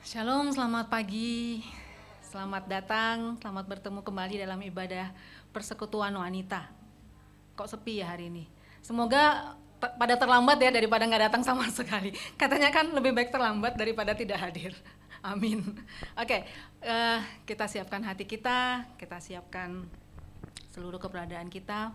Shalom, selamat pagi, selamat datang, selamat bertemu kembali dalam ibadah persekutuan wanita. Kok sepi ya hari ini? Semoga pada terlambat ya daripada nggak datang sama sekali. Katanya kan lebih baik terlambat daripada tidak hadir. Amin. Oke, kita siapkan hati kita siapkan seluruh keberadaan kita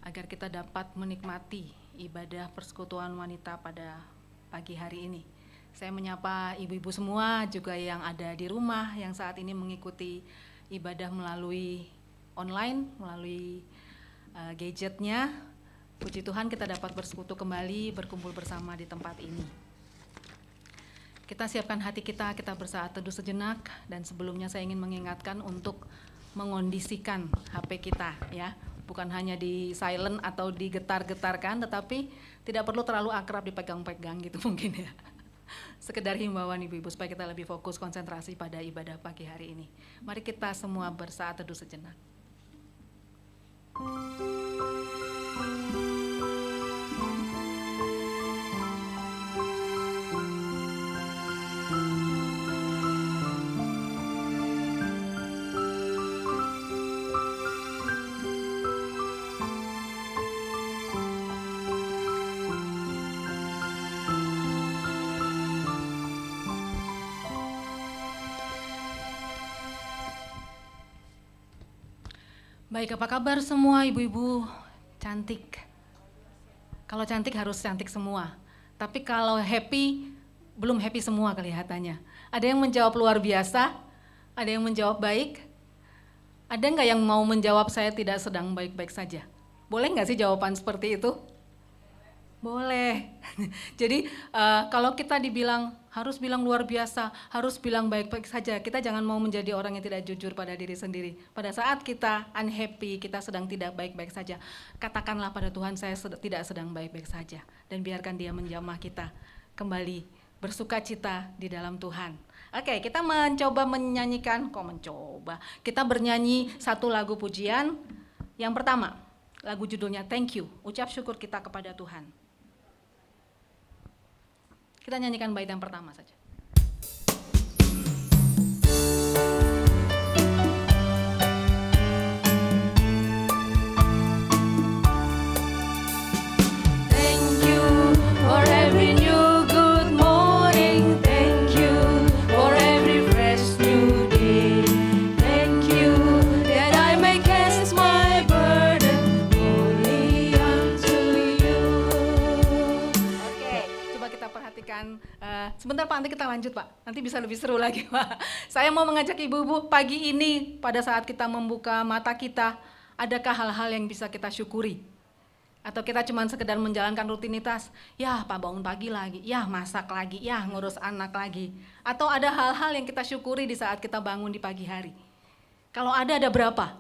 agar kita dapat menikmati ibadah persekutuan wanita pada pagi hari ini. Saya menyapa ibu-ibu semua juga yang ada di rumah yang saat ini mengikuti ibadah melalui online, melalui gadgetnya. Puji Tuhan kita dapat bersekutu kembali, berkumpul bersama di tempat ini. Kita siapkan hati kita bersaat teduh sejenak, dan sebelumnya saya ingin mengingatkan untuk mengondisikan HP kita ya. Bukan hanya di silent atau digetar-getarkan, tetapi tidak perlu terlalu akrab dipegang-pegang gitu mungkin ya. Sekedar himbauan ibu-ibu supaya kita lebih fokus konsentrasi pada ibadah pagi hari ini. Mari kita semua bersaat teduh sejenak. Baik, apa kabar semua ibu-ibu cantik? Kalau cantik harus cantik semua. Tapi kalau happy, belum happy semua kelihatannya. Ada yang menjawab luar biasa, ada yang menjawab baik. Ada nggak yang mau menjawab saya tidak sedang baik-baik saja? Boleh nggak sih jawaban seperti itu? Boleh. Jadi kalau kita dibilang harus bilang luar biasa, harus bilang baik-baik saja, kita jangan mau menjadi orang yang tidak jujur pada diri sendiri. Pada saat kita unhappy, kita sedang tidak baik-baik saja, katakanlah pada Tuhan, saya tidak sedang baik-baik saja. Dan biarkan Dia menjamah kita kembali bersuka cita di dalam Tuhan. Oke, kita kita bernyanyi satu lagu pujian. Yang pertama, lagu judulnya Thank You, ucap syukur kita kepada Tuhan. Kita nyanyikan bait yang pertama saja. Thank you for every new good morning. Thank you for every fresh new day. Thank you that I may cast my burden only unto you. Oke, coba kita perhatikan. Sebentar Pak, nanti kita lanjut Pak, nanti bisa lebih seru lagi Pak. Saya mau mengajak ibu-ibu pagi ini pada saat kita membuka mata kita, adakah hal-hal yang bisa kita syukuri? Atau kita cuma sekedar menjalankan rutinitas, ya Pak bangun pagi lagi, ya masak lagi, ya ngurus anak lagi. Atau ada hal-hal yang kita syukuri di saat kita bangun di pagi hari? Kalau ada berapa?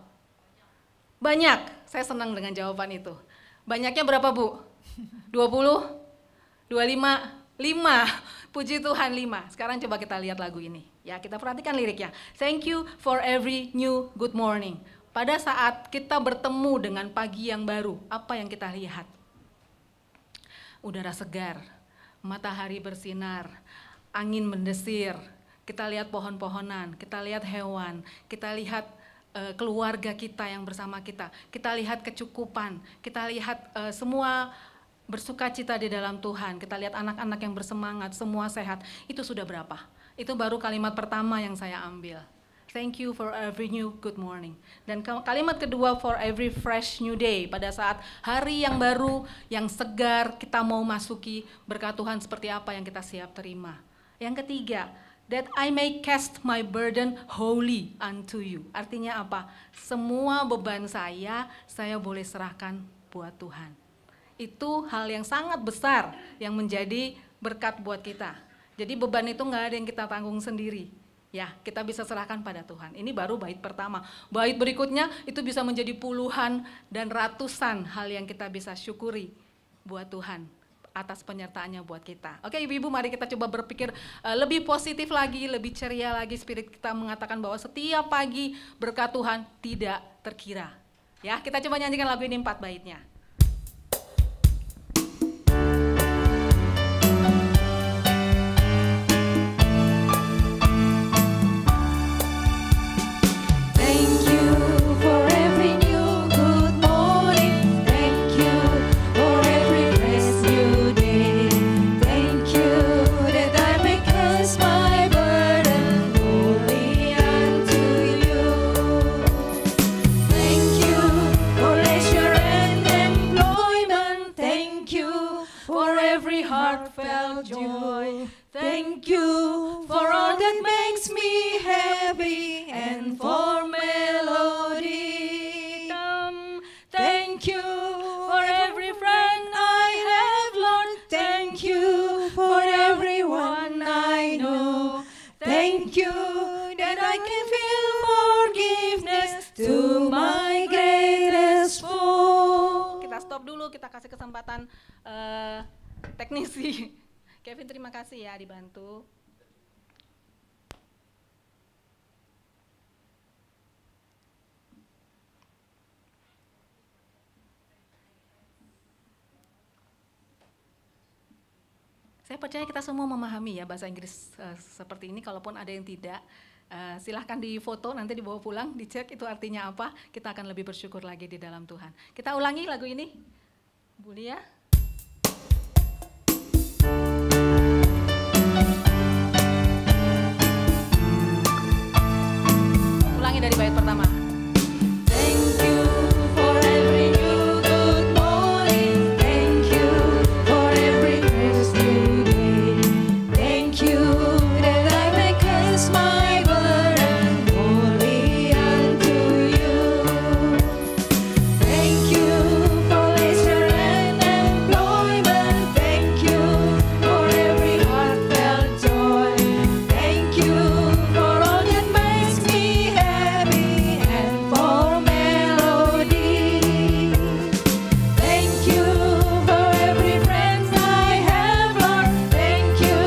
Banyak, saya senang dengan jawaban itu. Banyaknya berapa Bu? 20? 25? 5, puji Tuhan 5. Sekarang coba kita lihat lagu ini. Ya, kita perhatikan liriknya. Thank you for every new good morning. Pada saat kita bertemu dengan pagi yang baru, apa yang kita lihat? Udara segar, matahari bersinar, angin mendesir. Kita lihat pohon-pohonan, kita lihat hewan, kita lihat keluarga kita yang bersama kita. Kita lihat kecukupan, kita lihat semua bersuka cita di dalam Tuhan, kita lihat anak-anak yang bersemangat, semua sehat, itu sudah berapa? Itu baru kalimat pertama yang saya ambil. Thank you for every new good morning. Dan kalimat kedua, for every fresh new day. Pada saat hari yang baru, yang segar, kita mau masuki berkat Tuhan seperti apa yang kita siap terima. Yang ketiga, that I may cast my burden wholly unto you. Artinya apa? Semua beban saya boleh serahkan buat Tuhan. Itu hal yang sangat besar yang menjadi berkat buat kita. Jadi beban itu nggak ada yang kita tanggung sendiri. Ya, kita bisa serahkan pada Tuhan. Ini baru bait pertama. Bait berikutnya itu bisa menjadi puluhan dan ratusan hal yang kita bisa syukuri buat Tuhan atas penyertaannya buat kita. Oke ibu-ibu, mari kita coba berpikir lebih positif lagi, lebih ceria lagi. Spirit kita mengatakan bahwa setiap pagi berkat Tuhan tidak terkira. Ya, kita coba nyanyikan lagu ini 4 baitnya. every heartfelt joy. Thank you for all that makes me happy and for melody. Thank you for every friend I have, Lord. Thank you for everyone I know. Thank you that I can feel forgiveness to my greatest foe. Kita stop dulu, kita kasih kesempatan teknisi. Kevin, terima kasih ya dibantu. Saya percaya kita semua memahami ya bahasa Inggris seperti ini. Kalaupun ada yang tidak, silahkan difoto, nanti dibawa pulang, dicek itu artinya apa. Kita akan lebih bersyukur lagi di dalam Tuhan. Kita ulangi lagu ini, Bu Lia. Ulangi dari bait pertama. Thank you for every new good morning. Thank you for every grace new day. Thank you that I may cast my burden wholly unto you. Thank you for leisure and employment. Thank you for every heartfelt joy. Thank you for all that makes me happy and for melody. Thank you for every friend I have, Lord. Thank you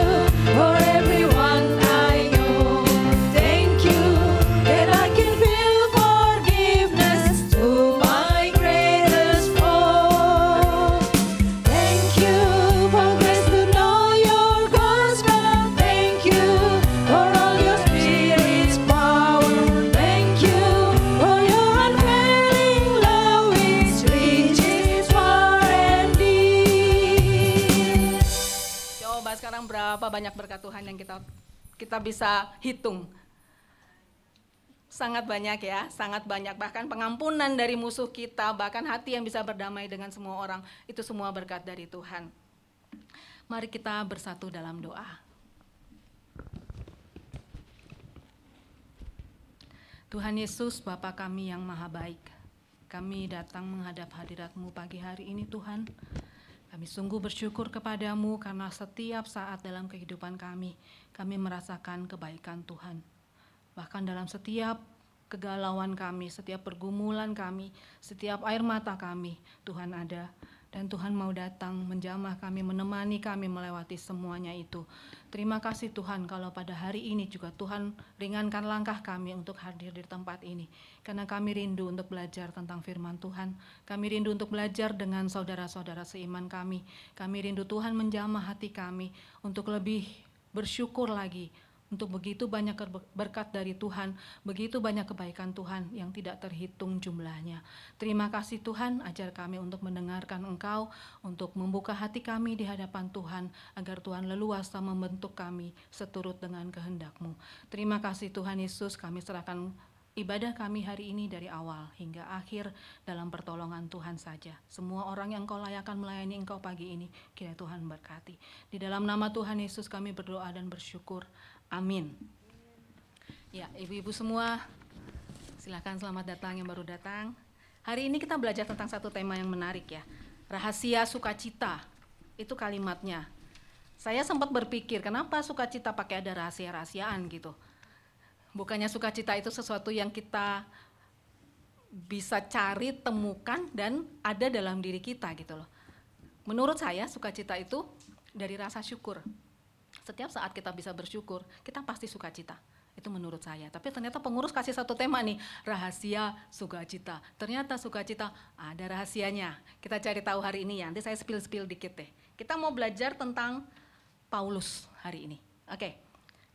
for everyone I know. Thank you that I can feel forgiveness to my greatest foe. Thank you for grace to know your gospel. Thank you for all your spirit's power. Thank you for your unfailing love which reaches far and deep. Coba sekarang berapa banyak berkat Tuhan yang kita bisa hitung. Sangat banyak ya, sangat banyak. Bahkan pengampunan dari musuh kita, bahkan hati yang bisa berdamai dengan semua orang, itu semua berkat dari Tuhan. Mari kita bersatu dalam doa. Tuhan Yesus, Bapa kami yang maha baik, kami datang menghadap hadirat-Mu pagi hari ini Tuhan. Kami sungguh bersyukur kepadamu karena setiap saat dalam kehidupan kami merasakan kebaikan Tuhan. Bahkan dalam setiap kegalauan kami, setiap pergumulan kami, setiap air mata kami, Tuhan ada. Dan Tuhan mau datang menjamah kami, menemani kami melewati semuanya itu. Terima kasih Tuhan kalau pada hari ini juga Tuhan ringankan langkah kami untuk hadir di tempat ini. Karena kami rindu untuk belajar tentang firman Tuhan. Kami rindu untuk belajar dengan saudara-saudara seiman kami. Kami rindu Tuhan menjamah hati kami untuk lebih bersyukur lagi. Untuk begitu banyak berkat dari Tuhan, begitu banyak kebaikan Tuhan yang tidak terhitung jumlahnya. Terima kasih Tuhan, ajar kami untuk mendengarkan Engkau, untuk membuka hati kami di hadapan Tuhan, agar Tuhan leluasa membentuk kami seturut dengan kehendak-Mu. Terima kasih Tuhan Yesus, kami serahkan ibadah kami hari ini dari awal hingga akhir dalam pertolongan Tuhan saja. Semua orang yang Kau layakan melayani Engkau pagi ini, kiranya Tuhan berkati. Di dalam nama Tuhan Yesus kami berdoa dan bersyukur. Amin. Ya, ibu-ibu semua, silakan selamat datang yang baru datang. Hari ini kita belajar tentang satu tema yang menarik ya. Rahasia sukacita, itu kalimatnya. Saya sempat berpikir, kenapa sukacita pakai ada rahasia-rahasiaan gitu. Bukannya sukacita itu sesuatu yang kita bisa cari, temukan, dan ada dalam diri kita gitu loh. Menurut saya sukacita itu dari rasa syukur. Setiap saat kita bisa bersyukur, kita pasti sukacita. Itu menurut saya. Tapi ternyata pengurus kasih satu tema nih, rahasia sukacita. Ternyata sukacita ada rahasianya. Kita cari tahu hari ini ya, nanti saya spill dikit deh. Kita mau belajar tentang Paulus hari ini. Oke,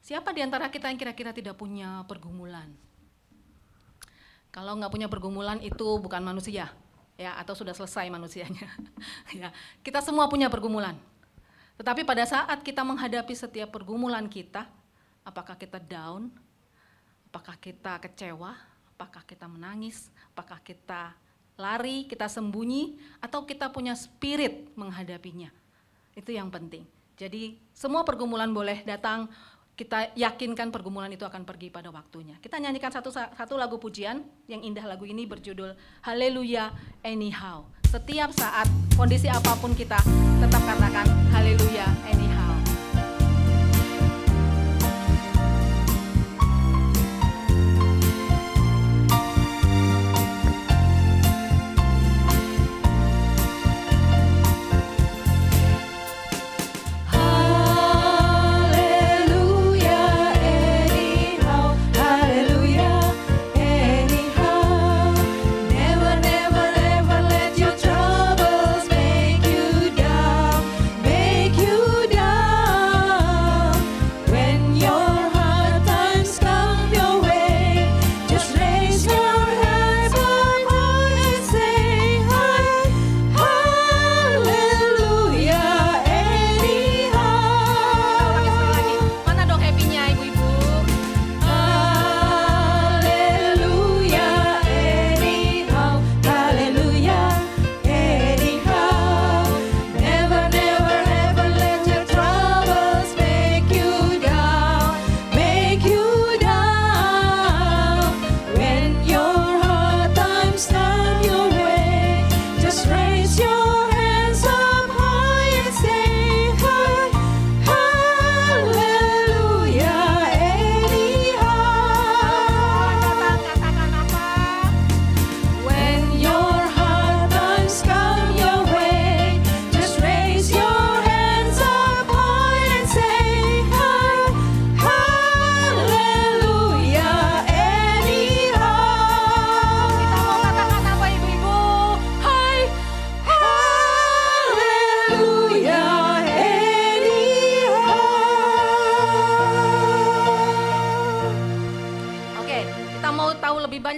siapa di antara kita yang kira-kira tidak punya pergumulan? Kalau nggak punya pergumulan itu bukan manusia, ya, atau sudah selesai manusianya. Ya, kita semua punya pergumulan. Tetapi pada saat kita menghadapi setiap pergumulan kita, apakah kita down, apakah kita kecewa, apakah kita menangis, apakah kita lari, kita sembunyi, atau kita punya spirit menghadapinya. Itu yang penting. Jadi semua pergumulan boleh datang, kita yakinkan pergumulan itu akan pergi pada waktunya. Kita nyanyikan satu lagu pujian yang indah. Lagu ini berjudul Haleluya Anyhow. Setiap saat, kondisi apapun kita tetap katakan Haleluya Anyhow.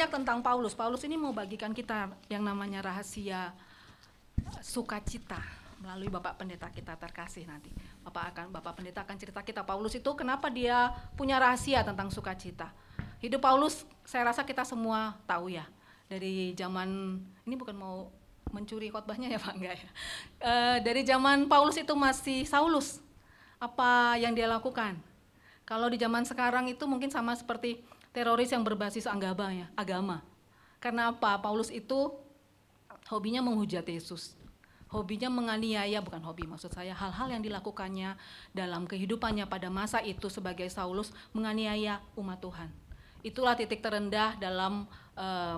Tentang Paulus. Paulus ini mau bagikan kita yang namanya rahasia sukacita melalui Bapak Pendeta kita terkasih nanti. Bapak Pendeta akan cerita kita Paulus itu kenapa dia punya rahasia tentang sukacita. Hidup Paulus saya rasa kita semua tahu ya. Dari zaman, ini bukan mau mencuri khotbahnya ya Pak, enggak ya. Dari zaman Paulus itu masih Saulus. Apa yang dia lakukan? Kalau di zaman sekarang itu mungkin sama seperti teroris yang berbasis agama. Karena apa? Paulus itu hobinya menghujat Yesus. Hobinya menganiaya, bukan hobi maksud saya, hal-hal yang dilakukannya dalam kehidupannya pada masa itu sebagai Saulus menganiaya umat Tuhan. Itulah titik terendah dalam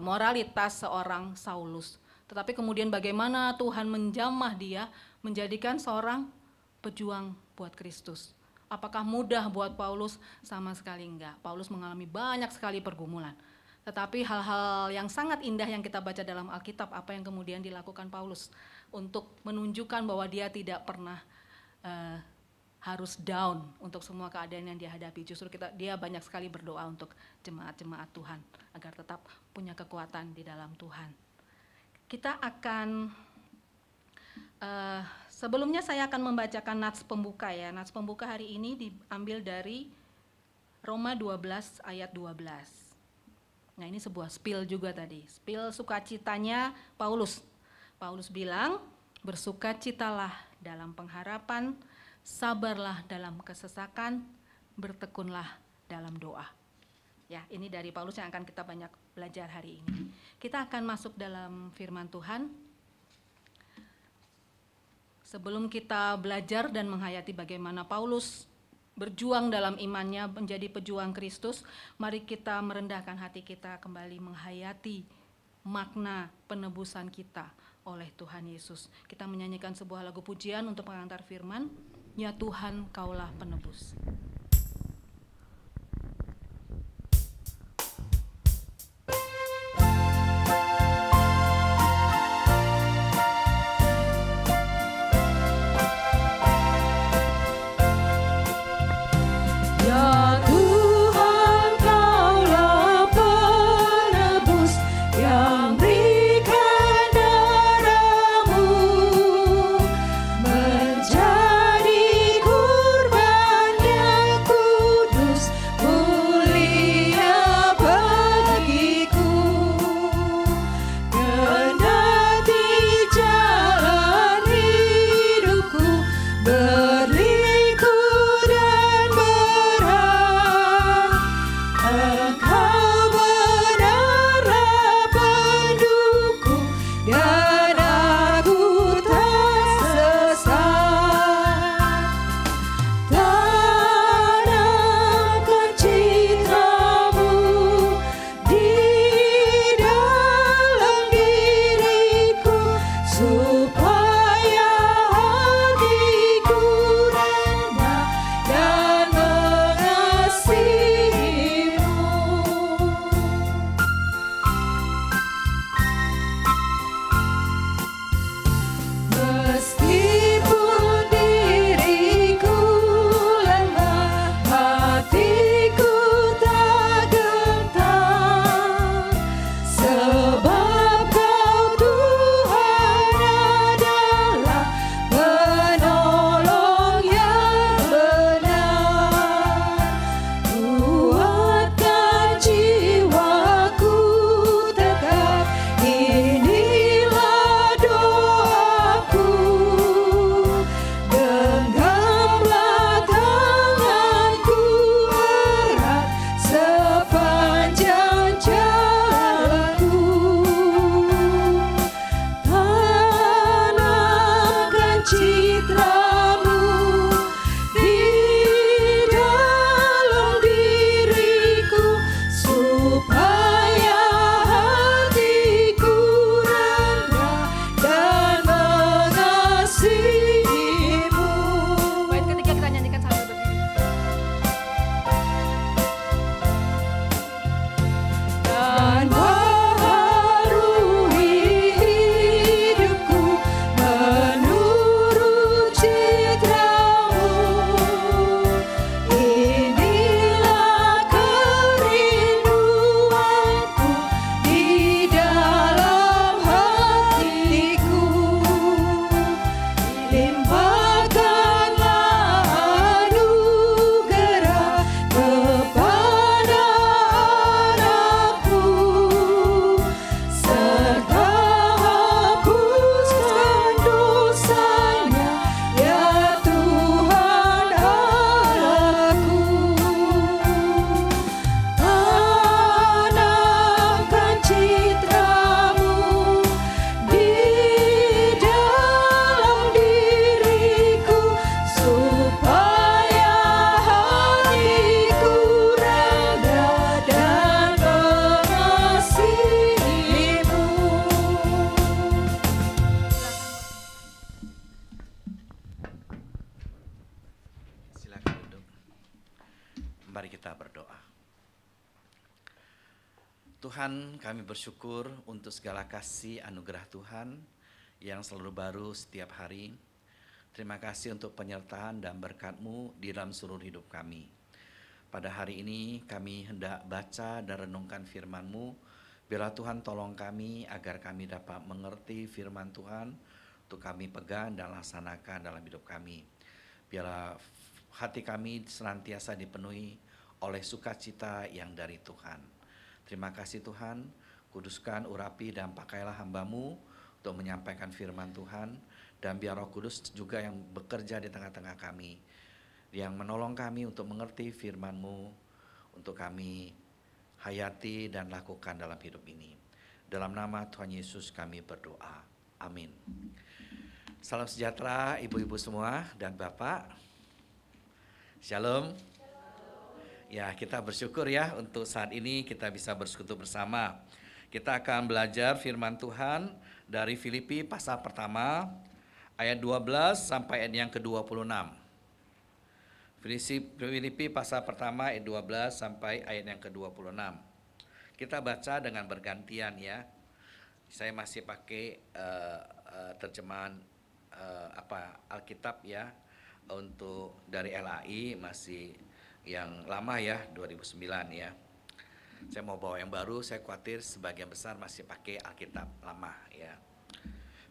moralitas seorang Saulus. Tetapi kemudian bagaimana Tuhan menjamah dia menjadikan seorang pejuang buat Kristus. Apakah mudah buat Paulus? Sama sekali enggak. Paulus mengalami banyak sekali pergumulan. Tetapi hal-hal yang sangat indah yang kita baca dalam Alkitab, apa yang kemudian dilakukan Paulus untuk menunjukkan bahwa dia tidak pernah harus down untuk semua keadaan yang dia hadapi. Justru dia banyak sekali berdoa untuk jemaat-jemaat Tuhan agar tetap punya kekuatan di dalam Tuhan. Kita akan sebelumnya saya akan membacakan nats pembuka ya. Nats pembuka hari ini diambil dari Roma 12 ayat 12. Nah ini sebuah spill juga tadi. Spill sukacitanya Paulus. Paulus bilang, bersukacitalah dalam pengharapan, sabarlah dalam kesesakan, bertekunlah dalam doa. Ya, ini dari Paulus yang akan kita banyak belajar hari ini. Kita akan masuk dalam firman Tuhan. Sebelum kita belajar dan menghayati bagaimana Paulus berjuang dalam imannya menjadi pejuang Kristus, mari kita merendahkan hati kita kembali menghayati makna penebusan kita oleh Tuhan Yesus. Kita menyanyikan sebuah lagu pujian untuk pengantar firman, Ya Tuhan Kaulah Penebus. Menjadi kurbannya Mari kita berdoa. Tuhan, kami bersyukur untuk segala kasih anugerah Tuhan yang selalu baru setiap hari. Terima kasih untuk penyertaan dan berkat-Mu di dalam seluruh hidup kami. Pada hari ini kami hendak baca dan renungkan firman-Mu. Biarlah Tuhan tolong kami agar kami dapat mengerti firman Tuhan untuk kami pegang dan laksanakan dalam hidup kami. Biarlah hati kami senantiasa dipenuhi oleh sukacita yang dari Tuhan. Terima kasih Tuhan, kuduskan, urapi dan pakailah hamba-Mu untuk menyampaikan firman Tuhan. Dan biar Roh Kudus juga yang bekerja di tengah-tengah kami, yang menolong kami untuk mengerti firman-Mu, untuk kami hayati dan lakukan dalam hidup ini. Dalam nama Tuhan Yesus kami berdoa. Amin. Salam sejahtera ibu-ibu semua dan bapak. Shalom. Ya, kita bersyukur ya untuk saat ini kita bisa bersekutu bersama. Kita akan belajar firman Tuhan dari Filipi pasal pertama ayat 12 sampai ayat yang ke-26. Filipi pasal pertama ayat 12 sampai ayat yang ke-26. Kita baca dengan bergantian ya. Saya masih pakai terjemahan Alkitab ya. Untuk dari LAI masih yang lama ya, 2009 ya. Saya mau bawa yang baru, saya khawatir sebagian besar masih pakai Alkitab lama ya.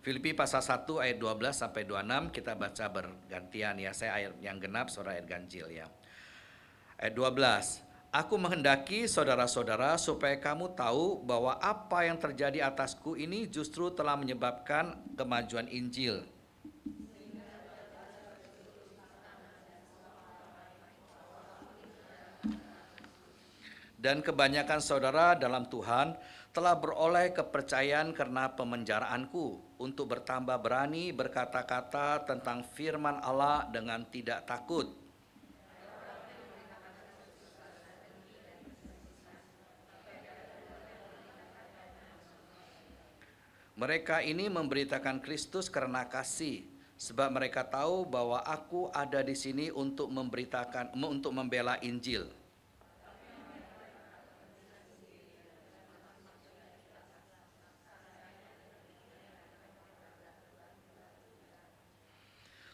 Filipi pasal 1 ayat 12 sampai 26 kita baca bergantian ya. Saya ayat yang genap, saudara ayat ganjil ya. Ayat 12. Aku menghendaki saudara-saudara supaya kamu tahu bahwa apa yang terjadi atasku ini justru telah menyebabkan kemajuan Injil. Dan kebanyakan saudara dalam Tuhan telah beroleh kepercayaan karena pemenjaraanku untuk bertambah berani berkata-kata tentang firman Allah dengan tidak takut. Mereka ini memberitakan Kristus karena kasih, sebab mereka tahu bahwa aku ada di sini untuk membela Injil.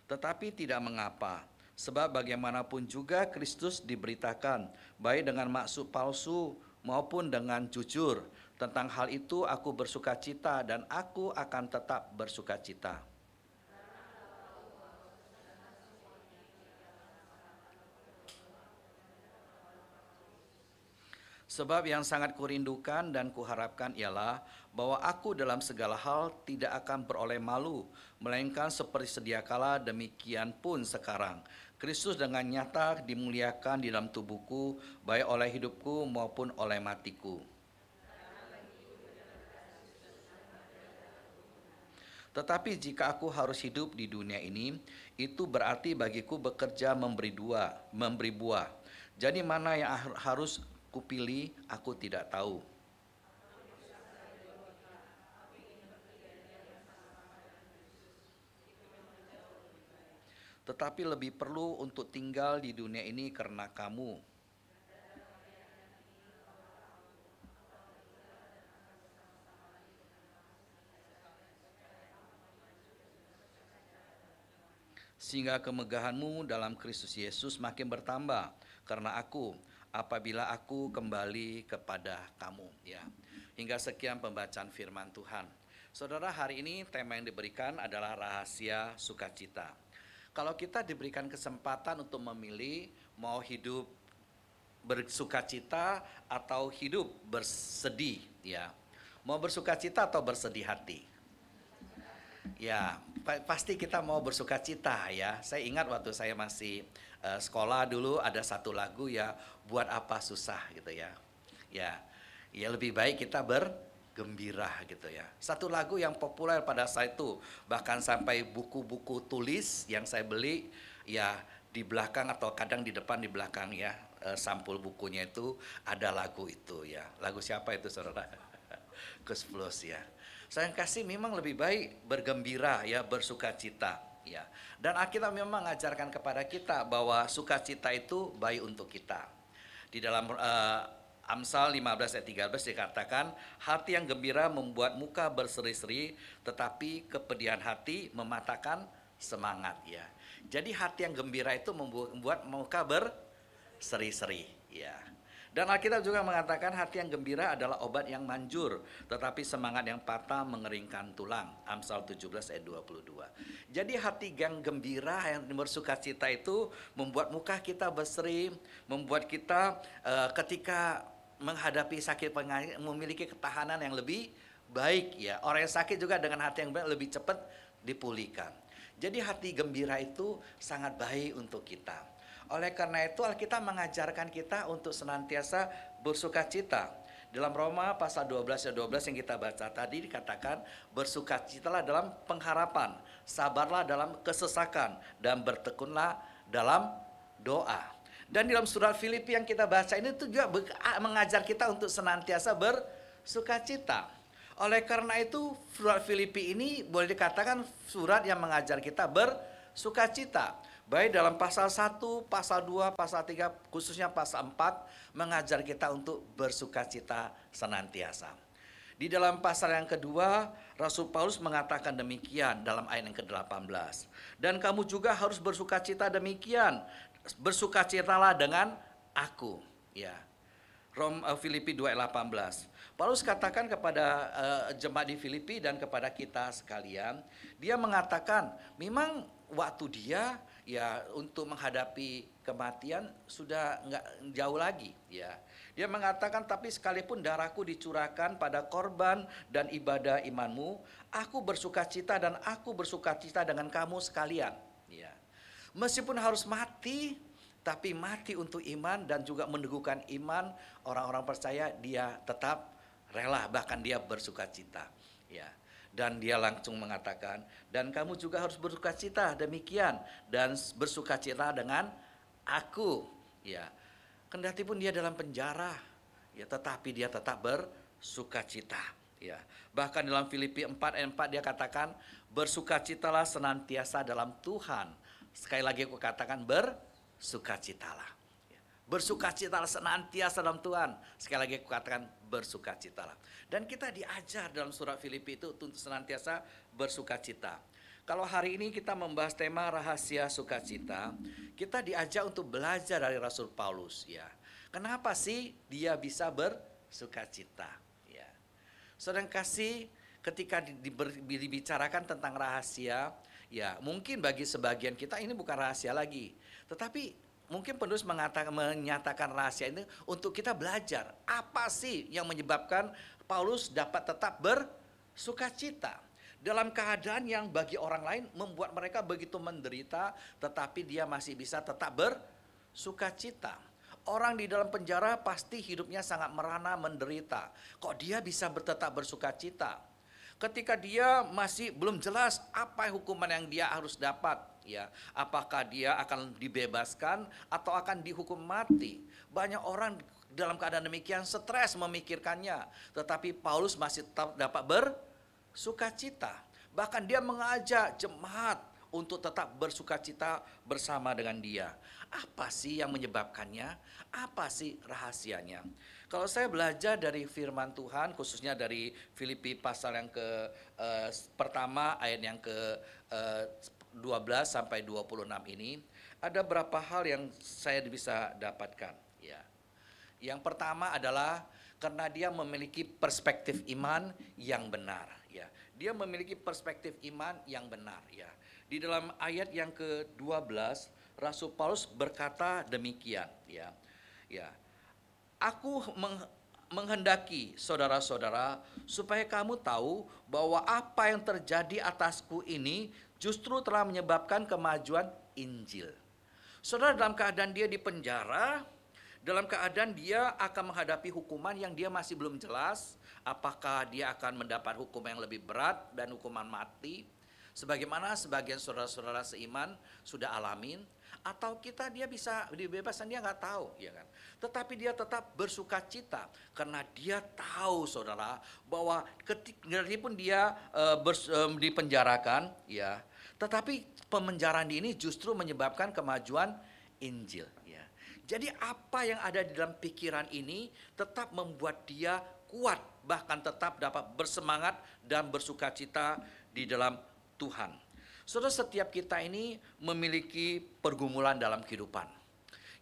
Tetapi tidak mengapa, sebab bagaimanapun juga Kristus diberitakan, baik dengan maksud palsu maupun dengan jujur. Tentang hal itu aku bersukacita dan aku akan tetap bersukacita. Sebab yang sangat kurindukan dan kuharapkan ialah bahwa aku dalam segala hal tidak akan beroleh malu, melainkan seperti sedia kala demikian pun sekarang. Kristus dengan nyata dimuliakan di dalam tubuhku, baik oleh hidupku maupun oleh matiku. Tetapi jika aku harus hidup di dunia ini, itu berarti bagiku bekerja memberi buah. Jadi mana yang harus kupilih, aku tidak tahu. Tetapi lebih perlu untuk tinggal di dunia ini karena kamu. Sehingga kemegahanmu dalam Kristus Yesus makin bertambah karena aku, apabila aku kembali kepada kamu ya. Hingga sekian pembacaan firman Tuhan. Saudara, hari ini tema yang diberikan adalah rahasia sukacita. Kalau kita diberikan kesempatan untuk memilih mau hidup bersukacita atau hidup bersedih ya. Mau bersukacita atau bersedih hati? Ya, pasti kita mau bersukacita ya. Saya ingat waktu saya masih sekolah dulu ada satu lagu ya, buat apa susah gitu ya. Ya lebih baik kita bergembira gitu ya. Satu lagu yang populer pada saat itu, bahkan sampai buku-buku tulis yang saya beli ya di belakang atau kadang di depan di belakang ya, sampul bukunya itu ada lagu itu ya. Lagu siapa itu saudara? Gus Plus ya. Saya kasih memang lebih baik bergembira ya, bersukacita ya. Dan Alkitab memang mengajarkan kepada kita bahwa sukacita itu baik untuk kita. Di dalam Amsal 15 ayat 13 dikatakan, hati yang gembira membuat muka berseri-seri, tetapi kepedihan hati mematahkan semangat, ya. Jadi hati yang gembira itu membuat muka berseri-seri, ya. Dan Alkitab juga mengatakan hati yang gembira adalah obat yang manjur, tetapi semangat yang patah mengeringkan tulang. Amsal 17 ayat 22. Jadi hati yang gembira, yang bersukacita itu membuat muka kita berseri, membuat kita ketika menghadapi sakit memiliki ketahanan yang lebih baik, ya. Orang yang sakit juga dengan hati yang baik lebih cepat dipulihkan. Jadi hati gembira itu sangat baik untuk kita. Oleh karena itu Alkitab mengajarkan kita untuk senantiasa bersukacita. Dalam Roma pasal 12 ayat 12 yang kita baca tadi dikatakan, bersukacitalah dalam pengharapan, sabarlah dalam kesesakan, dan bertekunlah dalam doa. Dan dalam surat Filipi yang kita baca ini itu juga mengajar kita untuk senantiasa bersukacita. Oleh karena itu surat Filipi ini boleh dikatakan surat yang mengajar kita bersukacita. Baik dalam pasal 1, pasal 2, pasal 3, khususnya pasal 4 mengajar kita untuk bersukacita senantiasa. Di dalam pasal yang kedua, Rasul Paulus mengatakan demikian dalam ayat yang ke-18. Dan kamu juga harus bersukacita demikian. Bersukacitalah dengan aku, ya. Filipi 2 ayat 18. Paulus katakan kepada jemaat di Filipi dan kepada kita sekalian, dia mengatakan memang waktu dia ya untuk menghadapi kematian sudah nggak jauh lagi, ya. Dia mengatakan tapi sekalipun darahku dicurahkan pada korban dan ibadah imanmu, aku bersukacita dan aku bersukacita dengan kamu sekalian, ya. Meskipun harus mati, tapi mati untuk iman dan juga meneguhkan iman orang-orang percaya, dia tetap rela, bahkan dia bersukacita, ya. Dan dia langsung mengatakan, dan kamu juga harus bersukacita demikian dan bersukacita dengan aku, ya. Kendati pun dia dalam penjara, ya, tetapi dia tetap bersukacita, ya. Bahkan dalam Filipi 4 ayat 4 dia katakan, bersukacitalah senantiasa dalam Tuhan. Sekali lagi aku katakan bersukacitalah. Bersukacitalah senantiasa dalam Tuhan. Sekali lagi aku katakan bersukacitalah. Dan kita diajar dalam surat Filipi itu untuk senantiasa bersukacita. Kalau hari ini kita membahas tema rahasia sukacita, kita diajak untuk belajar dari Rasul Paulus, ya. Kenapa sih dia bisa bersukacita, ya. Saudara kasih, ketika dibicarakan tentang rahasia, ya mungkin bagi sebagian kita ini bukan rahasia lagi, tetapi mungkin penulis menyatakan rahasia ini untuk kita belajar apa sih yang menyebabkan Paulus dapat tetap bersukacita dalam keadaan yang bagi orang lain membuat mereka begitu menderita, tetapi dia masih bisa tetap bersukacita. Orang di dalam penjara pasti hidupnya sangat merana menderita. Kok dia bisa tetap bersukacita? Ketika dia masih belum jelas apa hukuman yang dia harus dapat, ya, apakah dia akan dibebaskan atau akan dihukum mati. Banyak orang dalam keadaan demikian stres memikirkannya, tetapi Paulus masih tetap dapat bersukacita. Bahkan dia mengajak jemaat untuk tetap bersukacita bersama dengan dia. Apa sih yang menyebabkannya? Apa sih rahasianya? Kalau saya belajar dari firman Tuhan, khususnya dari Filipi pasal yang pertama ayat yang ke-12 sampai 26 ini, ada beberapa hal yang saya bisa dapatkan, ya. Yang pertama adalah karena dia memiliki perspektif iman yang benar, ya. Dia memiliki perspektif iman yang benar, ya. Di dalam ayat yang ke-12 Rasul Paulus berkata demikian, ya. Ya. Aku menghendaki saudara-saudara supaya kamu tahu bahwa apa yang terjadi atasku ini justru telah menyebabkan kemajuan Injil. Saudara, dalam keadaan dia di penjara, dalam keadaan dia akan menghadapi hukuman yang dia masih belum jelas, apakah dia akan mendapat hukum yang lebih berat dan hukuman mati, sebagaimana sebagian saudara-saudara seiman sudah alamin, atau dia bisa dibebaskan, dia nggak tahu, ya kan? Tetapi dia tetap bersukacita karena dia tahu, saudara, bahwa ketikapun dia dipenjarakan, ya, tetapi pemenjaraan ini justru menyebabkan kemajuan Injil, ya. Jadi apa yang ada di dalam pikiran ini tetap membuat dia kuat, bahkan tetap dapat bersemangat dan bersukacita di dalam Tuhan. Saudara, setiap kita ini memiliki pergumulan dalam kehidupan.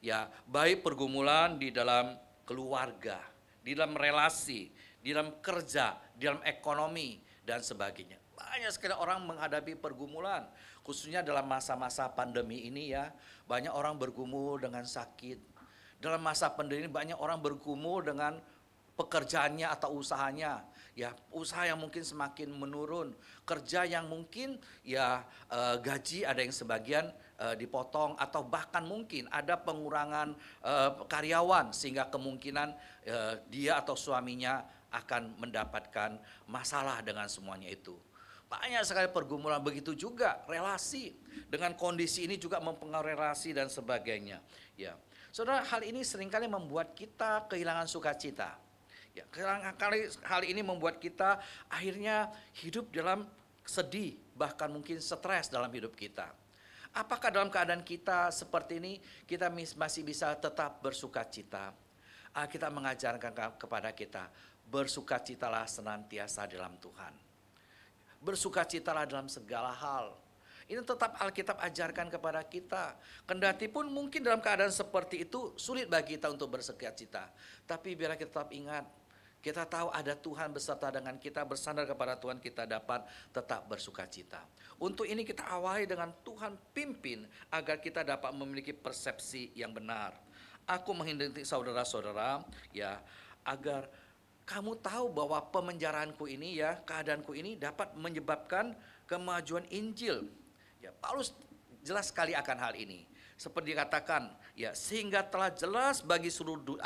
Ya, baik pergumulan di dalam keluarga, di dalam relasi, di dalam kerja, di dalam ekonomi dan sebagainya. Banyak sekali orang menghadapi pergumulan, khususnya dalam masa-masa pandemi ini ya. Banyak orang bergumul dengan sakit. Dalam masa pandemi ini banyak orang bergumul dengan pekerjaannya atau usahanya. Ya, usaha yang mungkin semakin menurun, kerja yang mungkin ya gaji ada yang sebagian dipotong atau bahkan mungkin ada pengurangan karyawan sehingga kemungkinan dia atau suaminya akan mendapatkan masalah dengan semuanya itu. Banyak sekali pergumulan, begitu juga relasi. Dengan kondisi ini juga mempengaruhi relasi dan sebagainya. Ya, saudara, hal ini seringkali membuat kita kehilangan sukacita. Ya, hal ini membuat kita akhirnya hidup dalam sedih, bahkan mungkin stres dalam hidup kita. Apakah dalam keadaan kita seperti ini kita masih bisa tetap bersukacita? Alkitab mengajarkan kepada kita, bersukacitalah senantiasa dalam Tuhan. Bersukacitalah dalam segala hal. Ini tetap Alkitab ajarkan kepada kita. Kendati pun mungkin dalam keadaan seperti itu sulit bagi kita untuk bersukacita. Tapi biarlah kita tetap ingat, kita tahu ada Tuhan beserta dengan kita, bersandar kepada Tuhan kita dapat tetap bersukacita. Untuk ini kita awali dengan Tuhan pimpin agar kita dapat memiliki persepsi yang benar. Aku menghendaki saudara-saudara ya, agar kamu tahu bahwa pemenjaraanku ini ya, keadaanku ini dapat menyebabkan kemajuan Injil. Ya, Paulus jelas sekali akan hal ini. Seperti dikatakan, ya, sehingga telah jelas bagi seluruh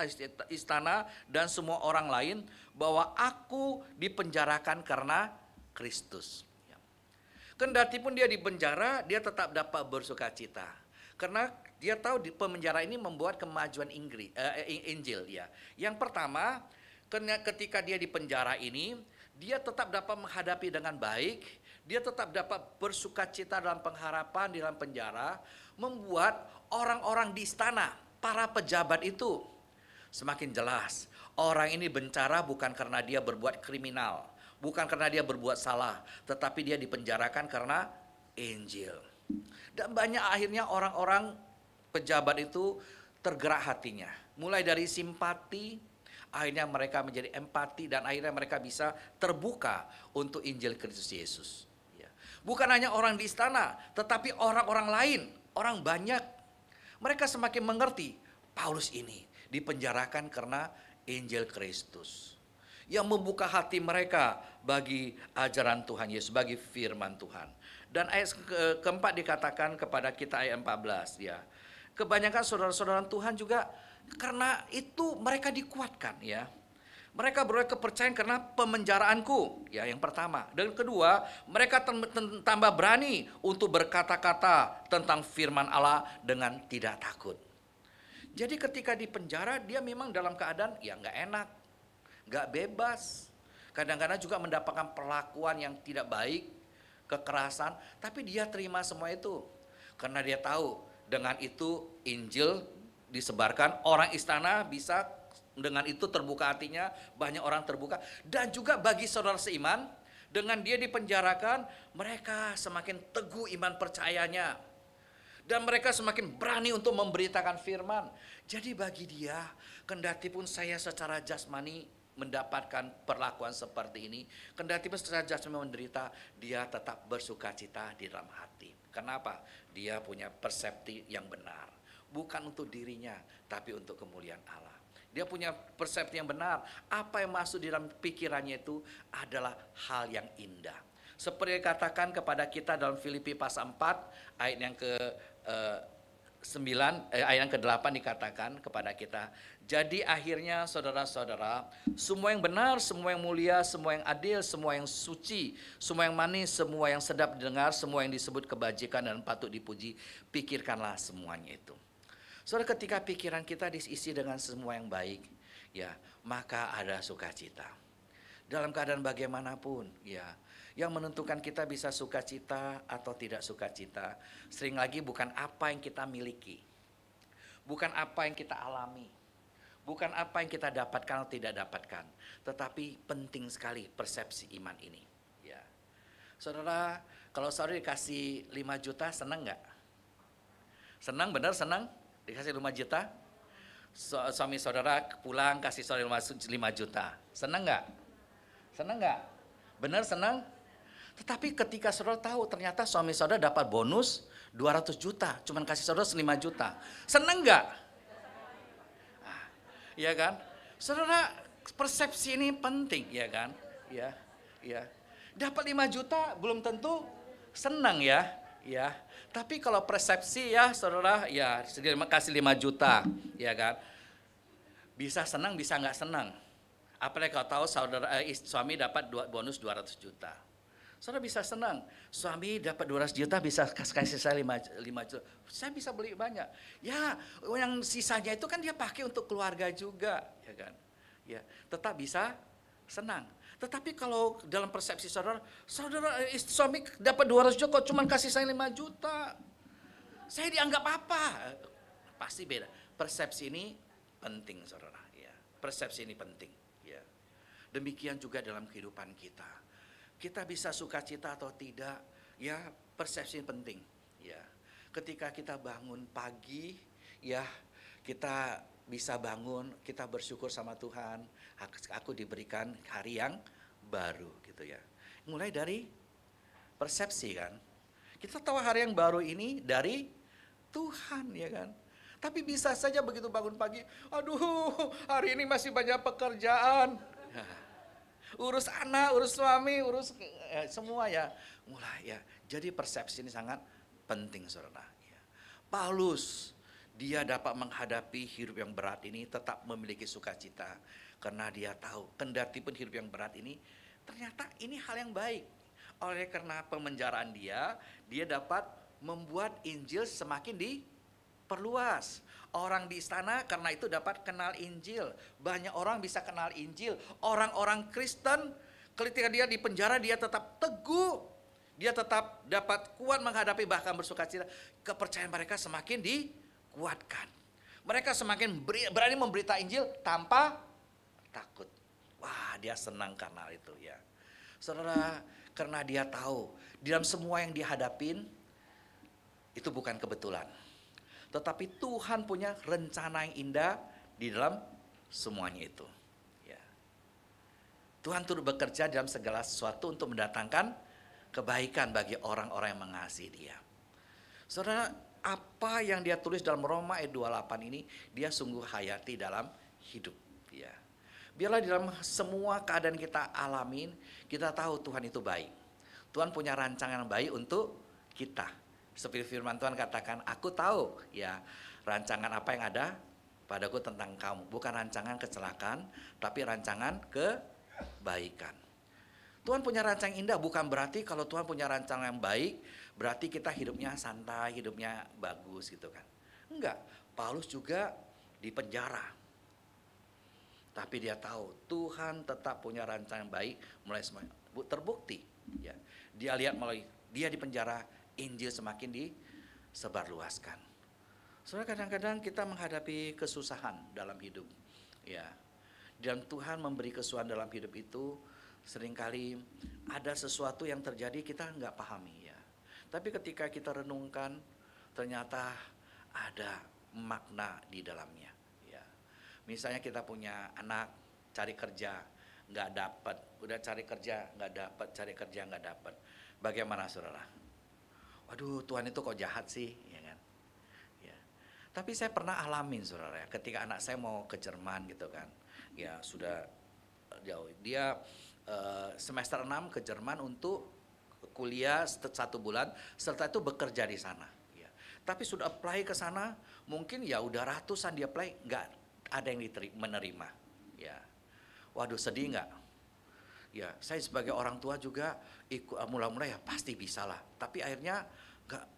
istana dan semua orang lain bahwa aku dipenjarakan karena Kristus. Ya. Kendati pun dia dipenjara, dia tetap dapat bersukacita. Karena dia tahu di pemenjara ini membuat kemajuan Injil. Ya. Yang pertama, ketika dia di penjara ini, dia tetap dapat menghadapi dengan baik, dia tetap dapat bersukacita dalam pengharapan di dalam penjara, membuat orang-orang di istana, para pejabat itu semakin jelas. Orang ini bencana bukan karena dia berbuat kriminal, bukan karena dia berbuat salah, tetapi dia dipenjarakan karena Injil. Dan banyak akhirnya orang-orang pejabat itu tergerak hatinya, mulai dari simpati, akhirnya mereka menjadi empati, dan akhirnya mereka bisa terbuka untuk Injil Kristus Yesus. Ya. Bukan hanya orang di istana, tetapi orang-orang lain, orang banyak. Mereka semakin mengerti Paulus ini dipenjarakan karena Injil Kristus. Yang membuka hati mereka bagi ajaran Tuhan Yesus, bagi firman Tuhan. Dan ayat keempat dikatakan kepada kita ayat 14 ya. Kebanyakan saudara-saudara Tuhan juga karena itu mereka dikuatkan ya. Mereka beroleh kepercayaan karena pemenjaraanku ya, yang pertama. Dan kedua, mereka tambah berani untuk berkata-kata tentang firman Allah dengan tidak takut. Jadi ketika di penjara dia memang dalam keadaan ya nggak enak, nggak bebas. Kadang-kadang juga mendapatkan perlakuan yang tidak baik, kekerasan, tapi dia terima semua itu. Karena dia tahu dengan itu Injil disebarkan, orang istana bisa dengan itu terbuka hatinya, banyak orang terbuka. Dan juga bagi saudara seiman, dengan dia dipenjarakan, mereka semakin teguh iman percayanya. Dan mereka semakin berani untuk memberitakan firman. Jadi bagi dia, kendati pun saya secara jasmani mendapatkan perlakuan seperti ini, kendati pun secara jasmani menderita, dia tetap bersukacita di dalam hati. Kenapa? Dia punya persepsi yang benar. Bukan untuk dirinya, tapi untuk kemuliaan Allah. Dia punya persepsi yang benar. Apa yang masuk di dalam pikirannya itu adalah hal yang indah. Seperti dikatakan kepada kita dalam Filipi pasal 4 ayat yang ayat yang ke-8 dikatakan kepada kita. Jadi akhirnya saudara-saudara, semua yang benar, semua yang mulia, semua yang adil, semua yang suci, semua yang manis, semua yang sedap didengar, semua yang disebut kebajikan dan patut dipuji, pikirkanlah semuanya itu. Saudara, ketika pikiran kita diisi dengan semua yang baik, ya, maka ada sukacita. Dalam keadaan bagaimanapun, ya, yang menentukan kita bisa sukacita atau tidak sukacita, sering lagi bukan apa yang kita miliki, bukan apa yang kita alami, bukan apa yang kita dapatkan atau tidak dapatkan, tetapi penting sekali persepsi iman ini. Ya, saudara, kalau saudara dikasih 5 juta, senang nggak? Senang, benar senang? Dikasih 5 juta? Suami saudara pulang kasih saudara 5 juta, senang nggak? Senang nggak? Benar senang? Tetapi ketika saudara tahu ternyata suami saudara dapat bonus 200 juta, cuman kasih saudara 5 juta, senang nggak? Iya kan? Saudara, persepsi ini penting, ya kan? Ya, ya. Dapat 5 juta belum tentu senang ya, ya. Tapi kalau persepsi ya, saudara, ya kasih 5 juta, ya kan? Bisa senang, bisa nggak senang. Apalagi kalau tahu suami dapat bonus 200 juta. Saudara bisa senang, suami dapat 200 juta bisa kasih saya 5 juta. Saya bisa beli banyak. Ya, yang sisanya itu kan dia pakai untuk keluarga juga, ya kan? Ya, tetap bisa senang. Tetapi kalau dalam persepsi saudara, suami dapat 200 juta kok cuma kasih saya 5 juta. Saya dianggap apa? Pasti beda. Persepsi ini penting, saudara, ya. Persepsi ini penting, ya. Demikian juga dalam kehidupan kita. Kita bisa sukacita atau tidak, ya persepsi penting. Ya, ketika kita bangun pagi, ya kita bisa bangun, kita bersyukur sama Tuhan. Aku diberikan hari yang baru, gitu ya. Mulai dari persepsi kan. Kita tahu hari yang baru ini dari Tuhan, ya kan. Tapi bisa saja begitu bangun pagi, aduh hari ini masih banyak pekerjaan. Urus anak, urus suami, urus semua ya. Mulai ya. Jadi persepsi ini sangat penting, saudara. Ya. Paulus, dia dapat menghadapi hidup yang berat ini tetap memiliki sukacita. Karena dia tahu, kendati pun hidup yang berat ini, ternyata ini hal yang baik. Oleh karena pemenjaraan dia dapat membuat Injil semakin diperluas. Orang di istana karena itu dapat kenal Injil. Banyak orang bisa kenal Injil. Orang-orang Kristen ketika dia di penjara dia tetap teguh. Dia tetap dapat kuat menghadapi bahkan bersukacita. Kepercayaan mereka semakin dikuatkan. Mereka semakin berani memberita Injil tanpa takut. Wah, dia senang karena itu ya. Saudara, karena dia tahu di dalam semua yang dihadapin itu bukan kebetulan. Tetapi Tuhan punya rencana yang indah di dalam semuanya itu. Ya. Tuhan turut bekerja dalam segala sesuatu untuk mendatangkan kebaikan bagi orang-orang yang mengasihi Dia. Saudara, apa yang dia tulis dalam Roma ayat 28 ini, dia sungguh hayati dalam hidup. Ya. Biarlah di dalam semua keadaan kita alamin, kita tahu Tuhan itu baik. Tuhan punya rancangan yang baik untuk kita. Seperti firman Tuhan katakan, aku tahu ya rancangan apa yang ada padaku tentang kamu. Bukan rancangan kecelakaan, tapi rancangan kebaikan. Tuhan punya rancangan indah, bukan berarti kalau Tuhan punya rancangan yang baik, berarti kita hidupnya santai, hidupnya bagus gitu kan. Enggak, Paulus juga di penjara. Tapi dia tahu Tuhan tetap punya rancangan yang baik mulai semuanya. Terbukti ya. Dia lihat melalui dia di penjara, Injil semakin disebarluaskan. Soalnya kadang-kadang kita menghadapi kesusahan dalam hidup, ya. Dan Tuhan memberi kesusahan dalam hidup itu seringkali ada sesuatu yang terjadi kita nggak pahami, ya. Tapi ketika kita renungkan, ternyata ada makna di dalamnya, ya. Misalnya kita punya anak cari kerja nggak dapat, udah cari kerja nggak dapat, cari kerja nggak dapat. Bagaimana, saudara? Waduh, Tuhan itu kok jahat sih, ya kan? Ya. Tapi saya pernah alamin, saudara, ya, ketika anak saya mau ke Jerman gitu kan, ya sudah jauh. Dia semester 6 ke Jerman untuk kuliah 1 bulan, serta itu bekerja di sana. Ya. Tapi sudah apply ke sana, mungkin ya udah ratusan dia apply, nggak ada yang menerima. Ya. Waduh, sedih nggak? Ya, saya sebagai orang tua juga ikut mula-mula ya pasti bisa lah. Tapi akhirnya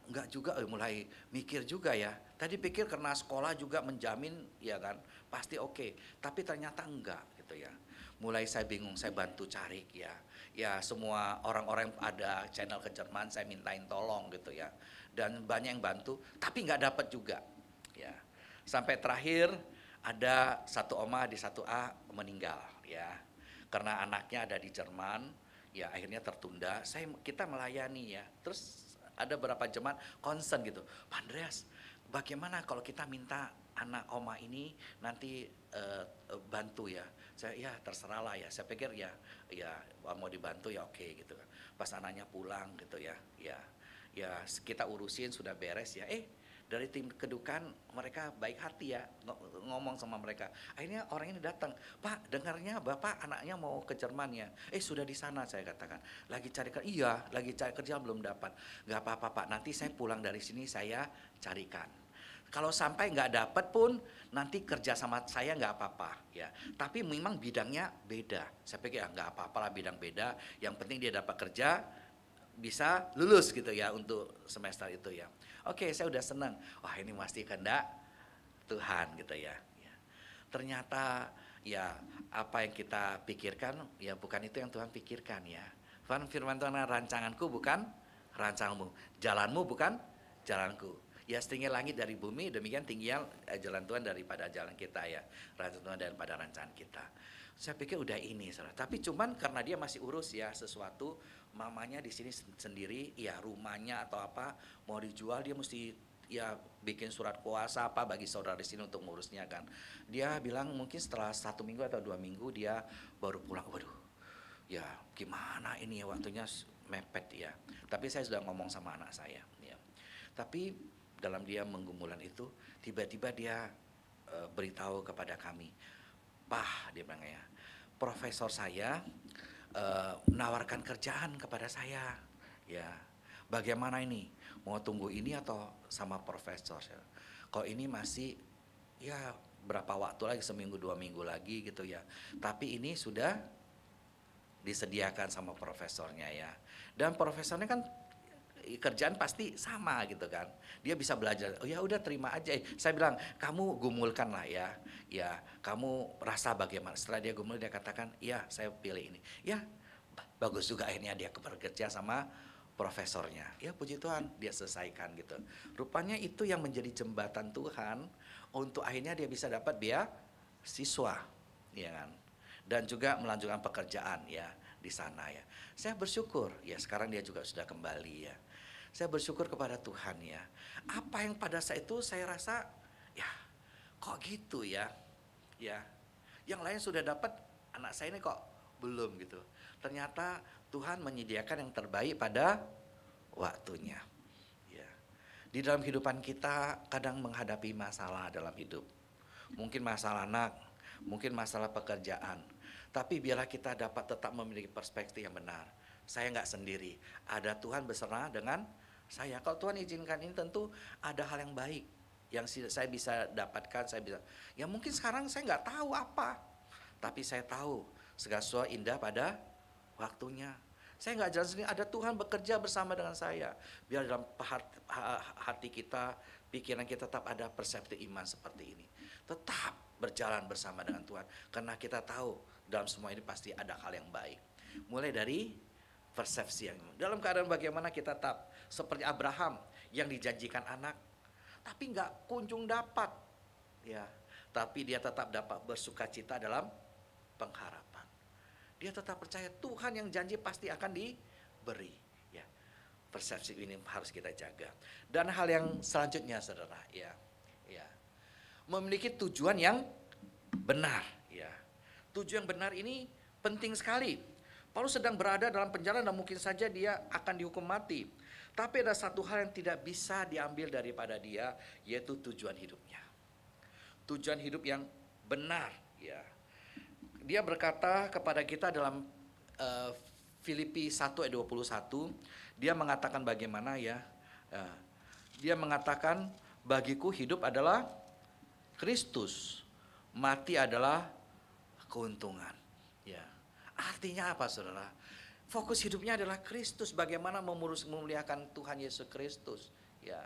nggak juga mulai mikir juga ya. Tadi pikir karena sekolah juga menjamin ya kan pasti oke. Tapi ternyata enggak gitu ya. Mulai saya bingung, saya bantu cari ya. Ya semua orang-orang yang ada channel ke Jerman saya mintain tolong gitu ya. Dan banyak yang bantu, tapi nggak dapat juga. Ya, Sampai terakhir ada satu oma di 1A meninggal ya. Karena anaknya ada di Jerman, ya akhirnya tertunda. Kita melayani ya. Terus ada beberapa jemaat concern gitu, Pak Andreas, bagaimana kalau kita minta anak oma ini nanti bantu ya? Saya ya terserah lah ya. Saya pikir ya mau dibantu ya oke gitu kan. Pas anaknya pulang gitu ya kita urusin sudah beres ya. Dari tim kedukaan mereka baik hati ya, ngomong sama mereka. Akhirnya orang ini datang, Pak dengarnya Bapak anaknya mau ke Jerman ya. Sudah di sana, saya katakan. Lagi cari kerja, iya lagi cari kerja belum dapat. Gak apa-apa Pak, nanti saya pulang dari sini saya carikan. Kalau sampai nggak dapat pun nanti kerja sama saya nggak apa-apa ya. Tapi memang bidangnya beda. Saya pikir nggak apa-apa lah bidang beda. Yang penting dia dapat kerja, bisa lulus gitu ya untuk semester itu ya. Oke, saya udah senang. Wah ini pasti kehendak Tuhan gitu ya. Ternyata ya apa yang kita pikirkan ya bukan itu yang Tuhan pikirkan ya. Firman Tuhan, rancanganku bukan rancanganmu, jalanmu bukan jalanku. Ya setinggi langit dari bumi, demikian tingginya jalan Tuhan daripada jalan kita ya. Rancangan Tuhan daripada rancangan kita. Saya pikir udah ini, saudara. Tapi cuman karena dia masih urus ya sesuatu, mamanya di sini sendiri, ya rumahnya atau apa mau dijual, dia mesti ya bikin surat kuasa apa bagi saudara di sini untuk ngurusnya kan. Dia bilang mungkin setelah 1 minggu atau 2 minggu dia baru pulang. Waduh, ya gimana ini ya waktunya mepet ya. Tapi saya sudah ngomong sama anak saya. Ya. Tapi dalam dia menggumulan itu, tiba-tiba dia beritahu kepada kami, Pak, dia bilang ya, profesor saya menawarkan kerjaan kepada saya, ya. Bagaimana ini? Mau tunggu ini atau sama profesor? Kalau ini masih ya berapa waktu lagi, 1 minggu 2 minggu lagi gitu ya. Tapi ini sudah disediakan sama profesornya ya. Dan profesornya kan kerjaan pasti sama gitu kan, dia bisa belajar. Oh ya udah terima aja. Saya bilang kamu gumulkan lah ya kamu rasa bagaimana. Setelah dia gumul dia katakan ya saya pilih ini ya, bagus juga. Akhirnya dia bekerja sama profesornya ya, puji Tuhan dia selesaikan gitu. Rupanya itu yang menjadi jembatan Tuhan untuk akhirnya dia bisa dapat beasiswa ya kan, dan juga melanjutkan pekerjaan ya di sana ya. Saya bersyukur ya sekarang dia juga sudah kembali ya. Saya bersyukur kepada Tuhan ya. Apa yang pada saat itu saya rasa ya kok gitu ya. Ya. Yang lain sudah dapat, anak saya ini kok belum gitu. Ternyata Tuhan menyediakan yang terbaik pada waktunya. Ya. Di dalam kehidupan kita kadang menghadapi masalah dalam hidup. Mungkin masalah anak, mungkin masalah pekerjaan. Tapi biarlah kita dapat tetap memiliki perspektif yang benar. Saya nggak sendiri, ada Tuhan beserta dengan saya. Kalau Tuhan izinkan ini tentu ada hal yang baik yang saya bisa dapatkan. Saya bisa, ya mungkin sekarang saya nggak tahu apa, tapi saya tahu segala sesuatu indah pada waktunya. Saya nggak jalan sendiri, ada Tuhan bekerja bersama dengan saya. Biar dalam hati kita, pikiran kita tetap ada persepsi iman seperti ini. Tetap berjalan bersama dengan Tuhan, karena kita tahu dalam semua ini pasti ada hal yang baik. Mulai dari persepsi yang dalam keadaan bagaimana kita tetap seperti Abraham yang dijanjikan anak, tapi nggak kunjung dapat, ya. Tapi dia tetap dapat bersukacita dalam pengharapan. Dia tetap percaya Tuhan yang janji pasti akan diberi. Ya, persepsi ini harus kita jaga. Dan hal yang selanjutnya, saudara, ya, memiliki tujuan yang benar. Ya, tujuan yang benar ini penting sekali. Paulus sedang berada dalam penjara dan mungkin saja dia akan dihukum mati. Tapi ada satu hal yang tidak bisa diambil daripada dia, yaitu tujuan hidupnya. Tujuan hidup yang benar. Ya. Dia berkata kepada kita dalam Filipi 1 ayat 21, dia mengatakan bagaimana ya. Dia mengatakan bagiku hidup adalah Kristus, mati adalah keuntungan. Ya. Artinya apa, saudara? Fokus hidupnya adalah Kristus, bagaimana memuliakan Tuhan Yesus Kristus. Ya,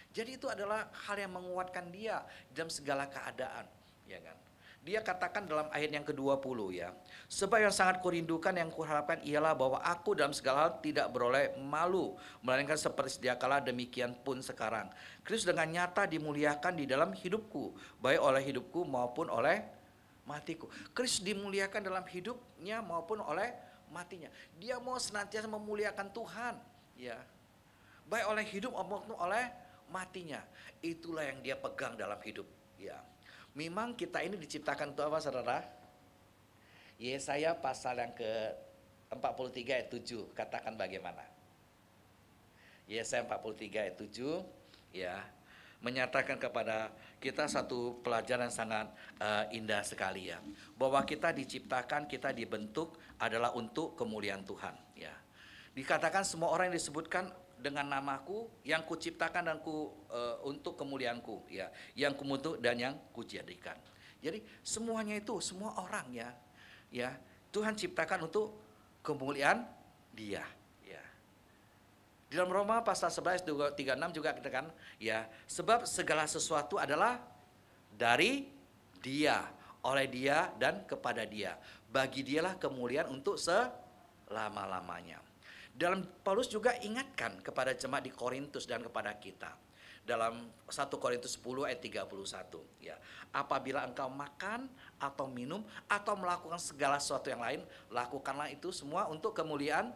jadi itu adalah hal yang menguatkan dia dalam segala keadaan, ya kan? Dia katakan dalam ayat yang ke-20 ya. Sebab yang sangat kurindukan, yang kuharapkan ialah bahwa aku dalam segala hal tidak beroleh malu, melainkan seperti sedia kala demikian pun sekarang. Kristus dengan nyata dimuliakan di dalam hidupku, baik oleh hidupku maupun oleh matiku. Kristus dimuliakan dalam hidupnya maupun oleh matinya. Dia mau senantiasa memuliakan Tuhan, ya. Baik oleh hidup maupun oleh matinya. Itulah yang dia pegang dalam hidup, ya. Memang kita ini diciptakan untuk apa, saudara? Yesaya pasal yang ke-43 ayat 7 katakan bagaimana? Yesaya 43 ayat 7 ya, menyatakan kepada kita satu pelajaran sangat indah sekali ya, bahwa kita diciptakan, kita dibentuk adalah untuk kemuliaan Tuhan ya. Dikatakan semua orang yang disebutkan dengan namaku, yang kuciptakan dan untuk kemuliaanku ya, yang kumutuk dan yang kujadikan. Jadi semuanya itu, semua orang ya Tuhan ciptakan untuk kemuliaan Dia ya. Di dalam Roma pasal 11 36 juga katakan ya, sebab segala sesuatu adalah dari Dia, oleh Dia dan kepada Dia. Bagi Dialah kemuliaan untuk selama-lamanya. Dalam Paulus juga ingatkan kepada jemaat di Korintus dan kepada kita. Dalam 1 Korintus 10 ayat 31 ya. Apabila engkau makan atau minum atau melakukan segala sesuatu yang lain, lakukanlah itu semua untuk kemuliaan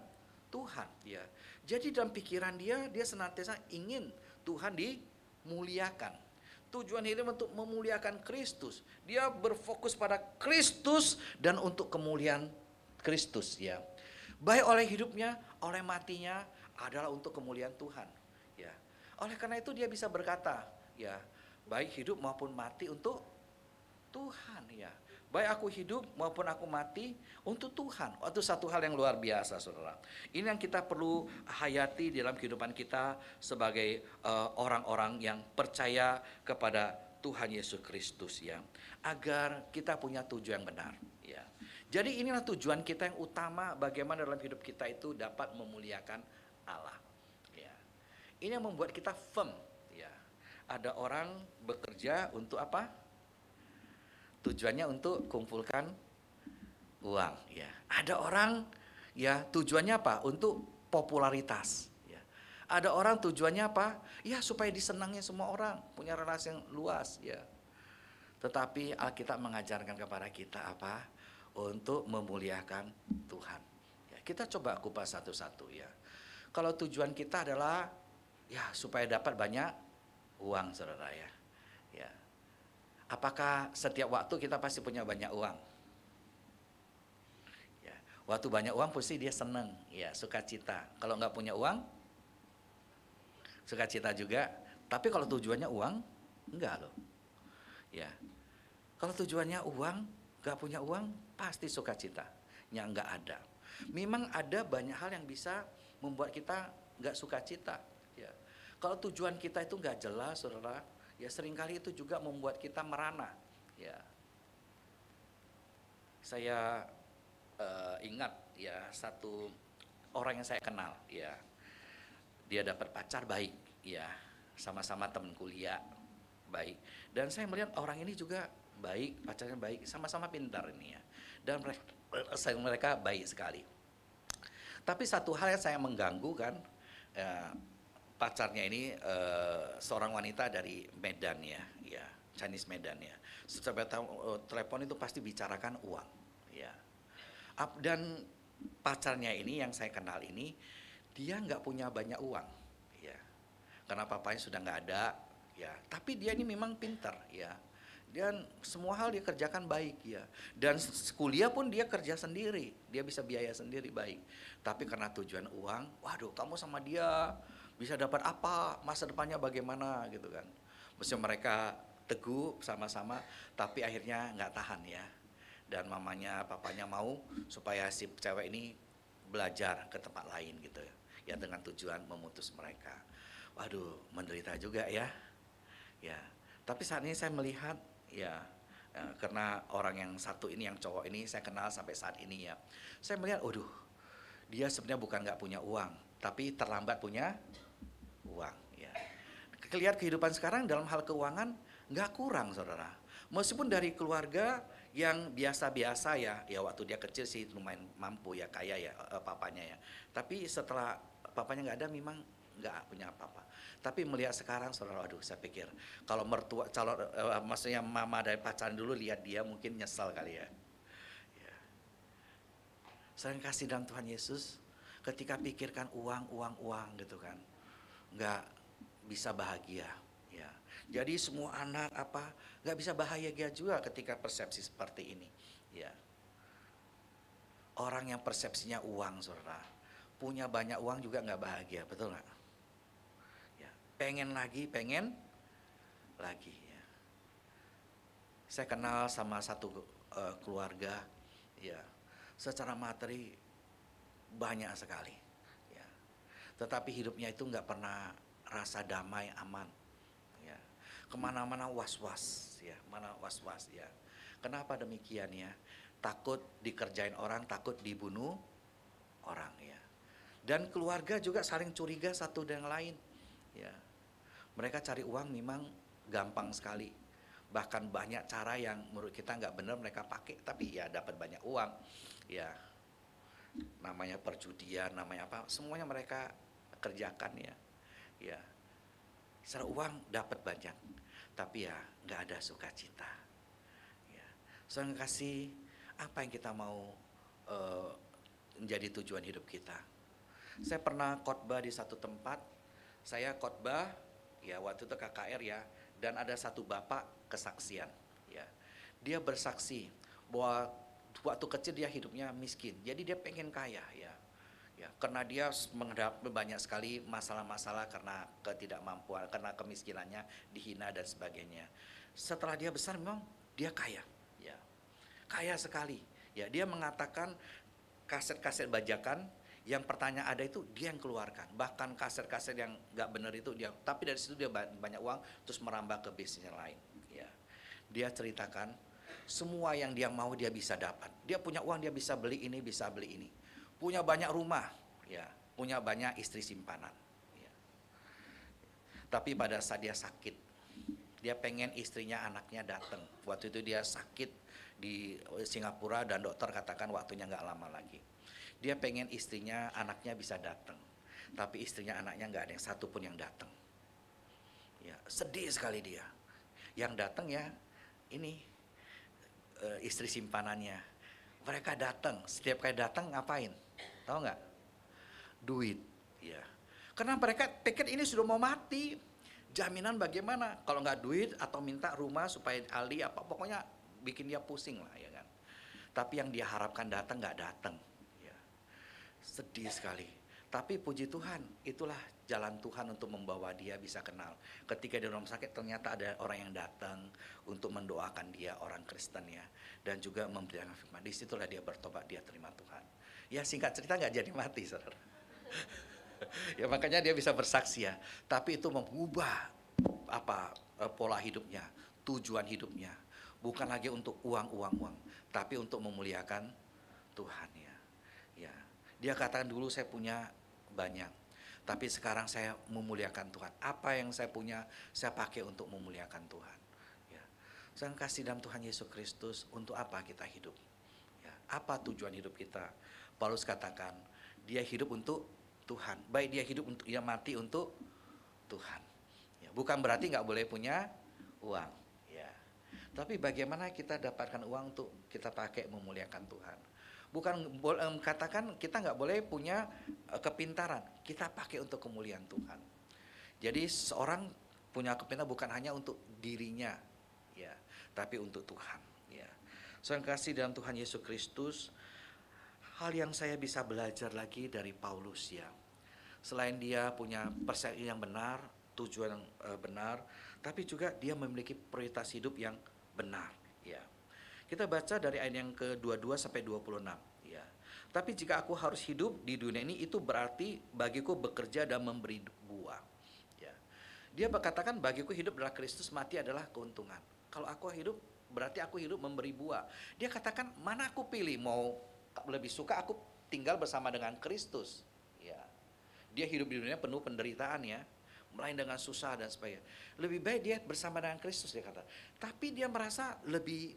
Tuhan ya. Jadi dalam pikiran dia senantiasa ingin Tuhan dimuliakan. Tujuan hidup untuk memuliakan Kristus. Dia berfokus pada Kristus dan untuk kemuliaan Kristus ya. Baik oleh hidupnya, oleh matinya adalah untuk kemuliaan Tuhan. Ya, oleh karena itu dia bisa berkata, ya, baik hidup maupun mati untuk Tuhan. Ya, baik aku hidup maupun aku mati untuk Tuhan. Itu satu hal yang luar biasa, saudara. Ini yang kita perlu hayati dalam kehidupan kita sebagai orang-orang yang percaya kepada Tuhan Yesus Kristus, ya, agar kita punya tujuan yang benar. Ya. Jadi inilah tujuan kita yang utama, bagaimana dalam hidup kita itu dapat memuliakan Allah. Ya. Ini yang membuat kita firm. Ya. Ada orang bekerja untuk apa? Tujuannya untuk kumpulkan uang. Ya. Ada orang ya tujuannya apa? Untuk popularitas. Ya. Ada orang tujuannya apa? Ya supaya disenangi semua orang, punya relasi yang luas. Ya. Tetapi Alkitab mengajarkan kepada kita apa? Untuk memuliakan Tuhan. Ya, kita coba kupas satu-satu ya. Kalau tujuan kita adalah ya supaya dapat banyak uang, saudara ya. Ya. Apakah setiap waktu kita pasti punya banyak uang? Ya, waktu banyak uang pasti dia senang, ya sukacita. Kalau nggak punya uang, sukacita juga. Tapi kalau tujuannya uang, enggak loh. Ya, kalau tujuannya uang, nggak punya uang, pasti sukacita. Yang enggak ada. Memang ada banyak hal yang bisa membuat kita nggak sukacita. Ya. Kalau tujuan kita itu nggak jelas, saudara, ya seringkali itu juga membuat kita merana. Ya. Saya ingat ya satu orang yang saya kenal, ya, dia dapat pacar baik, ya, sama-sama teman kuliah baik. Dan saya melihat orang ini juga baik, pacarnya baik, sama-sama pintar ini ya. Dan mereka baik sekali. Tapi satu hal yang saya mengganggu kan, pacarnya ini seorang wanita dari Medan ya, Chinese Medan ya. Setiap telepon itu pasti bicarakan uang, ya. Dan pacarnya ini yang saya kenal ini, dia nggak punya banyak uang, ya. Karena papanya sudah nggak ada, ya. Tapi dia ini memang pintar, ya. Dan semua hal dia kerjakan baik ya. Dan kuliah pun dia kerja sendiri, dia bisa biaya sendiri baik. Tapi karena tujuan uang, waduh kamu sama dia bisa dapat apa, masa depannya bagaimana gitu kan. Mesti mereka teguh sama-sama, tapi akhirnya nggak tahan ya. Dan mamanya, papanya mau supaya si cewek ini belajar ke tempat lain gitu ya, dengan tujuan memutus mereka. Waduh, menderita juga ya. Ya. Tapi saat ini saya melihat ya, karena orang yang satu ini, yang cowok ini saya kenal sampai saat ini ya, saya melihat, waduh, dia sebenarnya bukan nggak punya uang, tapi terlambat punya uang. Ya. Lihat kehidupan sekarang dalam hal keuangan nggak kurang, saudara. Meskipun dari keluarga yang biasa-biasa ya waktu dia kecil sih lumayan mampu ya, kaya ya papanya ya. Tapi setelah papanya nggak ada memang nggak punya apa-apa. Tapi melihat sekarang saudara, aduh saya pikir kalau mertua calon maksudnya mama dari pacaran dulu lihat dia mungkin nyesal kali ya. Ya. Sering kasih dalam Tuhan Yesus, ketika pikirkan uang gitu kan, nggak bisa bahagia. Ya. Jadi semua anak nggak bisa bahagia juga ketika persepsi seperti ini. Ya. Orang yang persepsinya uang, saudara, punya banyak uang juga nggak bahagia, betul nggak? Ya. Pengen lagi. Ya. Saya kenal sama satu keluarga, ya, secara materi banyak sekali. Ya. Tetapi hidupnya itu nggak pernah rasa damai, aman. Ya. Kemana-mana was-was, ya, ya. Kenapa demikian ya? Takut dikerjain orang, takut dibunuh orang ya. Dan keluarga juga saling curiga satu dengan lain. Ya. Mereka cari uang memang gampang sekali. Bahkan banyak cara yang menurut kita nggak benar mereka pakai, tapi ya dapat banyak uang. Ya. Namanya perjudian, namanya apa? Semuanya mereka kerjakan ya. Ya. Secara uang dapat banyak, tapi ya nggak ada sukacita. Ya. Saya kasih apa yang kita mau menjadi tujuan hidup kita. Saya pernah khotbah di satu tempat. Saya khotbah ya waktu itu KKR ya, dan ada satu bapak kesaksian. Ya, dia bersaksi bahwa waktu kecil dia hidupnya miskin, jadi dia pengen kaya ya. Ya, karena dia menghadapi banyak sekali masalah-masalah karena ketidakmampuan, karena kemiskinannya, dihina dan sebagainya. Setelah dia besar memang dia kaya, ya, kaya sekali. Ya, dia mengatakan kaset-kaset bajakan yang pertanyaan ada itu dia yang keluarkan. Bahkan kaset-kaset yang nggak benar itu dia. Tapi dari situ dia banyak uang, terus merambah ke bisnis yang lain. Ya, dia ceritakan semua yang dia mau dia bisa dapat. Dia punya uang dia bisa beli ini, bisa beli ini. Punya banyak rumah, ya, punya banyak istri simpanan. Ya. Tapi pada saat dia sakit, dia pengen istrinya, anaknya datang. Waktu itu dia sakit di Singapura dan dokter katakan waktunya nggak lama lagi. Dia pengen istrinya, anaknya bisa datang. Tapi istrinya, anaknya nggak ada yang satu pun yang datang. Ya, sedih sekali dia. Yang datang ya ini istri simpanannya. Mereka datang, setiap kali datang ngapain? Tahu nggak? Duit, ya. Karena mereka pikir ini sudah mau mati. Jaminan bagaimana? Kalau nggak duit atau minta rumah supaya ahli apa, pokoknya bikin dia pusing lah ya kan. Tapi yang dia harapkan datang nggak datang. Ya. Sedih sekali. Tapi puji Tuhan, itulah jalan Tuhan untuk membawa dia bisa kenal. Ketika di rumah sakit ternyata ada orang yang datang untuk mendoakan dia, orang Kristen ya, dan juga memberikan firman. Disitulah dia bertobat, dia terima Tuhan. Ya singkat cerita nggak jadi mati, saudara. Ya makanya dia bisa bersaksi ya. Tapi itu mengubah pola hidupnya, tujuan hidupnya, bukan lagi untuk uang, tapi untuk memuliakan Tuhan ya. Ya, dia katakan dulu saya punya banyak, tapi sekarang saya memuliakan Tuhan. Apa yang saya punya, saya pakai untuk memuliakan Tuhan. Ya. Saya kasih dalam Tuhan Yesus Kristus, untuk apa kita hidup? Ya. Apa tujuan hidup kita? Paulus katakan, dia hidup untuk Tuhan. Baik dia hidup untuk, dia mati untuk Tuhan. Ya. Bukan berarti nggak boleh punya uang. Ya. Tapi bagaimana kita dapatkan uang untuk kita pakai memuliakan Tuhan? Bukan katakan kita nggak boleh punya kepintaran, kita pakai untuk kemuliaan Tuhan. Jadi seorang punya kepintaran bukan hanya untuk dirinya, ya, tapi untuk Tuhan. Ya. Saya kasih dalam Tuhan Yesus Kristus, hal yang saya bisa belajar lagi dari Paulus ya. Selain dia punya persepsi yang benar, tujuan yang benar, tapi juga dia memiliki prioritas hidup yang benar. Ya. Kita baca dari ayat yang ke-22 sampai 26 ya. Tapi jika aku harus hidup di dunia ini, itu berarti bagiku bekerja dan memberi buah. Ya. Dia berkatakan bagiku hidup adalah Kristus, mati adalah keuntungan. Kalau aku hidup berarti aku hidup memberi buah. Dia katakan mana aku pilih, mau lebih suka aku tinggal bersama dengan Kristus. Ya. Dia hidup di dunia penuh penderitaan ya. melayani dengan susah dan sebagainya. Lebih baik dia bersama dengan Kristus, dia kata. Tapi dia merasa lebih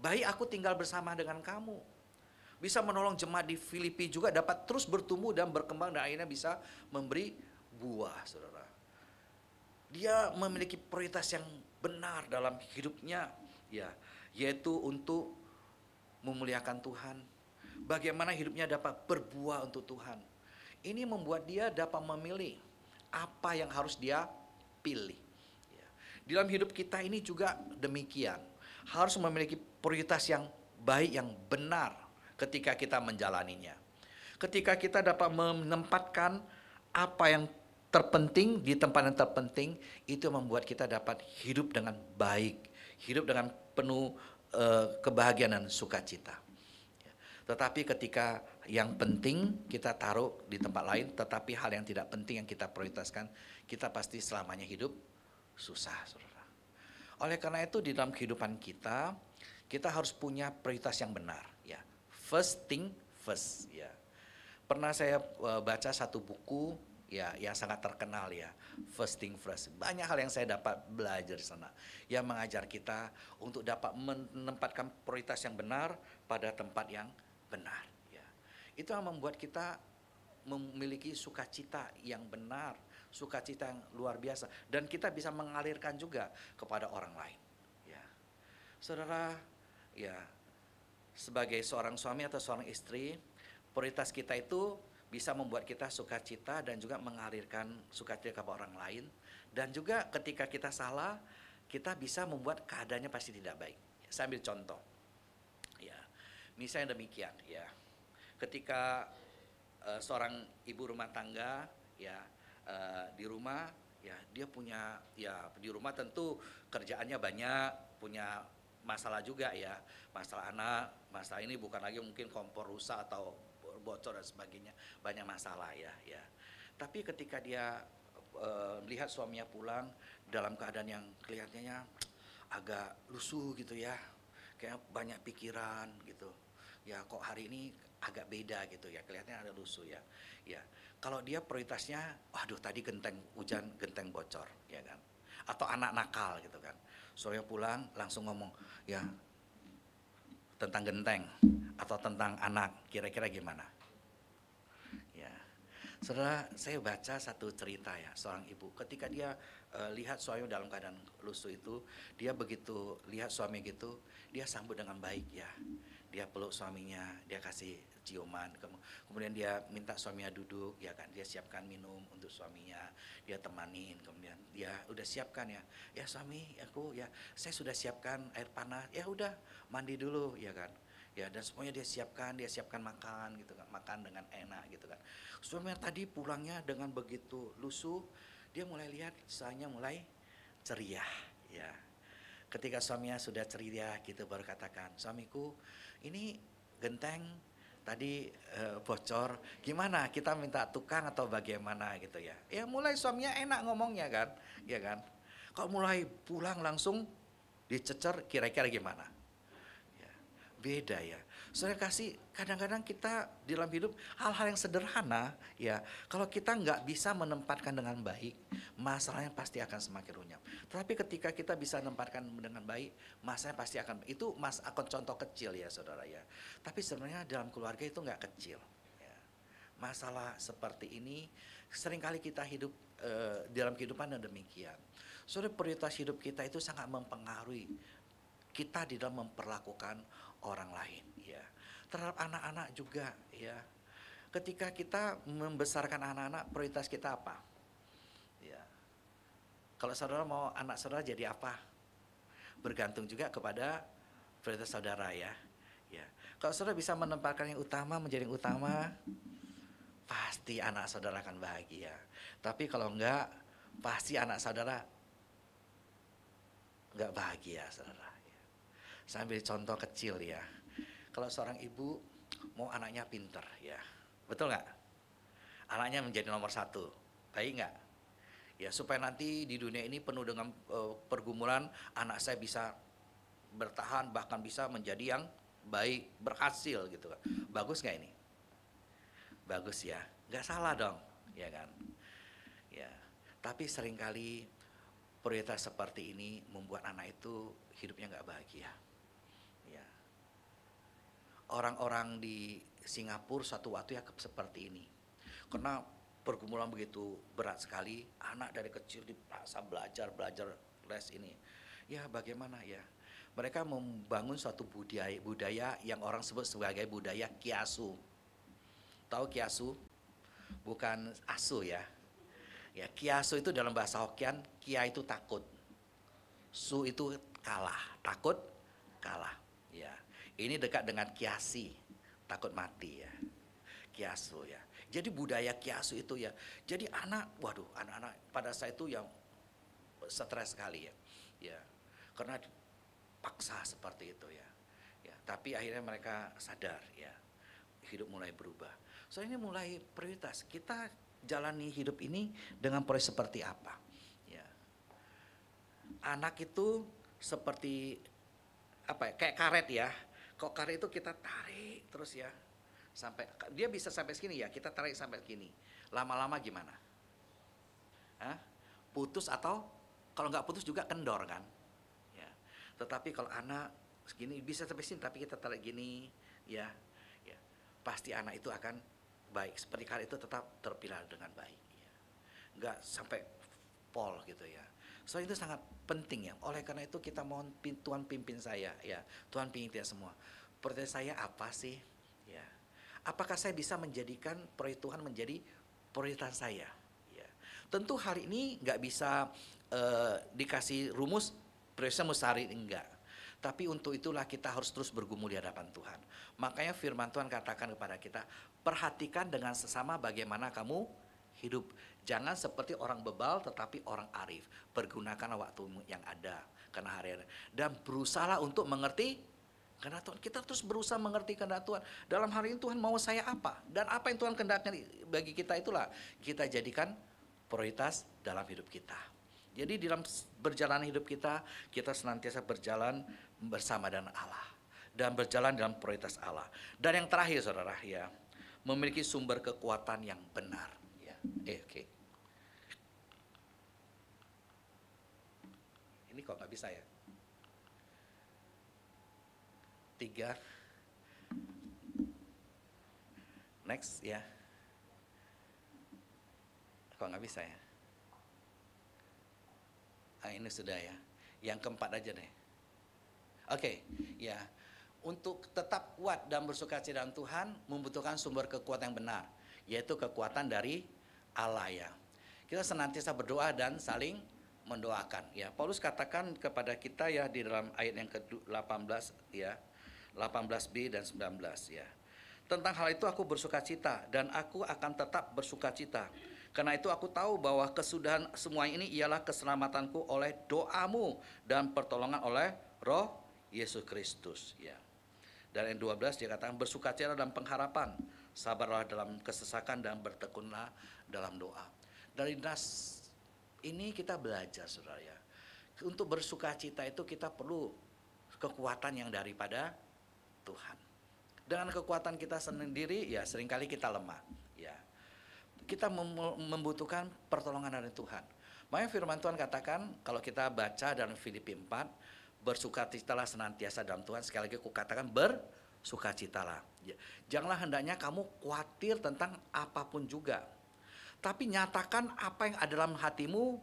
baik aku tinggal bersama dengan kamu. Bisa menolong jemaat di Filipi juga dapat terus bertumbuh dan berkembang dan akhirnya bisa memberi buah, saudara. Dia memiliki prioritas yang benar dalam hidupnya, ya, yaitu untuk memuliakan Tuhan. Bagaimana hidupnya dapat berbuah untuk Tuhan. Ini membuat dia dapat memilih apa yang harus dia pilih. Ya. Di dalam hidup kita ini juga demikian. Harus memiliki prioritas yang baik, yang benar ketika kita menjalaninya. Ketika kita dapat menempatkan apa yang terpenting di tempat yang terpenting, itu membuat kita dapat hidup dengan baik, hidup dengan penuh kebahagiaan dan sukacita. Tetapi ketika yang penting kita taruh di tempat lain, tetapi hal yang tidak penting yang kita prioritaskan, kita pasti selamanya hidup susah, saudara. Oleh karena itu di dalam kehidupan kita harus punya prioritas yang benar, ya. First thing first, ya. Pernah saya baca satu buku, ya, yang sangat terkenal, ya, First Thing First. Banyak hal yang saya dapat belajar di sana, yang mengajar kita untuk dapat menempatkan prioritas yang benar pada tempat yang benar. Ya. Itu yang membuat kita memiliki sukacita yang benar, sukacita yang luar biasa, dan kita bisa mengalirkan juga kepada orang lain. Ya. Saudara, ya, sebagai seorang suami atau seorang istri, prioritas kita itu bisa membuat kita sukacita dan juga mengalirkan sukacita kepada orang lain. Dan juga ketika kita salah, kita bisa membuat keadaannya pasti tidak baik. Saya ambil contoh. Ya, misalnya demikian, ya. Ketika seorang ibu rumah tangga, ya, di rumah, ya, dia punya, ya, di rumah tentu kerjaannya banyak, punya masalah juga, ya. Masalah anak, masalah ini bukan lagi mungkin kompor rusak atau bocor dan sebagainya, banyak masalah, ya, ya. Tapi ketika dia melihat suaminya pulang dalam keadaan yang kelihatannya agak lusuh gitu, ya, kayak banyak pikiran gitu, ya, kok hari ini agak beda gitu, ya, kelihatannya ada lusuh, ya, ya. Kalau dia prioritasnya, waduh tadi genteng hujan, genteng bocor, ya kan, atau anak nakal gitu kan, suaminya pulang langsung ngomong, ya, tentang genteng atau tentang anak, kira-kira gimana? Ya, saudara, saya baca satu cerita, ya, seorang ibu ketika dia lihat suaminya dalam keadaan lusuh itu, dia begitu lihat suami gitu, dia sambut dengan baik, ya, dia peluk suaminya, dia kasih ciuman, kemudian dia minta suaminya duduk, ya kan, dia siapkan minum untuk suaminya, dia temanin, kemudian dia udah siapkan, ya, ya suami aku, ya, saya sudah siapkan air panas, ya udah mandi dulu, ya kan, ya, dan semuanya dia siapkan makan gitu kan, makan dengan enak gitu kan. Suaminya tadi pulangnya dengan begitu lusuh, dia mulai lihat suaminya mulai ceria, ya. Ketika suaminya sudah ceria gitu, baru katakan, suamiku ini genteng tadi bocor, gimana kita minta tukang atau bagaimana gitu, ya. Ya mulai suaminya enak ngomongnya kan, ya kan. Kalau mulai pulang langsung dicecer, kira-kira gimana? Ya, beda, ya. Saudara kasih, kadang-kadang kita di dalam hidup hal-hal yang sederhana, ya, kalau kita nggak bisa menempatkan dengan baik, masalahnya pasti akan semakin runyam. Tetapi ketika kita bisa menempatkan dengan baik, masalahnya pasti akan, itu akan contoh kecil, ya saudara, ya. Tapi sebenarnya dalam keluarga itu nggak kecil, ya. Masalah seperti ini seringkali kita hidup dalam kehidupan dan demikian. Saudara, prioritas hidup kita itu sangat mempengaruhi kita di dalam memperlakukan orang lain, ya, terhadap anak-anak juga, ya. Ketika kita membesarkan anak-anak, prioritas kita apa? Ya, kalau saudara mau anak saudara jadi apa? Bergantung juga kepada prioritas saudara, ya. Ya, kalau saudara bisa menempatkan yang utama menjadi yang utama, pasti anak saudara akan bahagia. Tapi kalau enggak, pasti anak saudara enggak bahagia, saudara. Saya ambil contoh kecil, ya. Kalau seorang ibu mau anaknya pinter, ya, betul nggak? Anaknya menjadi nomor 1, baik nggak? Ya, supaya nanti di dunia ini penuh dengan pergumulan, anak saya bisa bertahan, bahkan bisa menjadi yang baik, berhasil gitu kan. Bagus nggak ini? Bagus, ya, nggak salah dong, ya kan? Ya. Tapi seringkali prioritas seperti ini membuat anak itu hidupnya nggak bahagia. Ya. Orang-orang di Singapura suatu waktu ya seperti ini. Karena pergumulan begitu berat sekali, anak dari kecil dipaksa belajar les ini. Ya bagaimana ya? Mereka membangun suatu budaya yang orang sebut sebagai budaya kiasu. Tahu kiasu? Bukan asu ya. Ya, kiasu itu dalam bahasa Hokkien, kia itu takut. Su itu kalah, takut kalah. Ya. Ini dekat dengan kiasi, takut mati ya. Kiasu ya. Jadi budaya kiasu itu ya. Jadi anak-anak pada saat itu yang stres sekali ya. Ya. Karena paksa seperti itu ya. Ya, tapi akhirnya mereka sadar ya. Hidup mulai berubah. So ini mulai prioritas. Kita jalani hidup ini dengan proses seperti apa? Ya. Anak itu seperti apa ya? Kayak karet ya. Kok karet itu kita tarik terus ya. Sampai dia bisa sampai segini ya, kita tarik sampai segini. Lama-lama gimana? Hah? Putus atau kalau nggak putus juga kendor kan? Ya. Tetapi kalau anak segini bisa sampai sini tapi kita tarik gini ya. Ya. Pasti anak itu akan baik, seperti karet itu tetap terpilah dengan baik ya. Nggak sampai pol gitu ya. So itu sangat penting ya. Oleh karena itu kita mohon Tuhan pimpin saya ya. Tuhan pimpin kita semua. Prioritas saya apa sih? Ya. Apakah saya bisa menjadikan proyek Tuhan menjadi prioritas saya? Ya. Tentu hari ini nggak bisa dikasih rumus prioritasnya mustahil, enggak. Tapi untuk itulah kita harus terus bergumul di hadapan Tuhan. Makanya firman Tuhan katakan kepada kita, perhatikan dengan sesama bagaimana kamu hidup. Jangan seperti orang bebal tetapi orang arif. Pergunakanlah waktu yang ada karena hari ada. Dan berusahalah untuk mengerti kehendak Tuhan. Kita terus berusaha mengerti kehendak Tuhan. Dalam hari ini Tuhan mau saya apa? Dan apa yang Tuhan kehendakkan bagi kita itulah kita jadikan prioritas dalam hidup kita. Jadi dalam berjalan hidup kita senantiasa berjalan bersama dengan Allah. Dan berjalan dalam prioritas Allah. Dan yang terakhir saudara ya, memiliki sumber kekuatan yang benar. Ya. Oke. Ini kok nggak bisa ya? 3. Next ya. Kok nggak bisa ya? Ini sudah ya. Yang keempat aja deh. Oke, ya. Untuk tetap kuat dan bersukacita dalam Tuhan membutuhkan sumber kekuatan yang benar, yaitu kekuatan dari Allah ya. Kita senantiasa berdoa dan saling mendoakan ya. Paulus katakan kepada kita ya di dalam ayat yang ke-18 ya. 18b dan 19 ya. Tentang hal itu aku bersukacita dan aku akan tetap bersukacita. Karena itu aku tahu bahwa kesudahan semua ini ialah keselamatanku oleh doamu dan pertolongan oleh Roh Yesus Kristus ya. Dan yang 12 dia katakan bersukacita dalam pengharapan, sabarlah dalam kesesakan dan bertekunlah dalam doa. Dari nas ini kita belajar saudara ya. Untuk bersukacita itu kita perlu kekuatan yang daripada Tuhan. Dengan kekuatan kita sendiri ya seringkali kita lemah ya. Kita membutuhkan pertolongan dari Tuhan. Makanya firman Tuhan katakan kalau kita baca dalam Filipi 4, bersukacitalah senantiasa dalam Tuhan. Sekali lagi aku katakan bersukacitalah. Ya. Janganlah hendaknya kamu khawatir tentang apapun juga. Tapi nyatakan apa yang ada dalam hatimu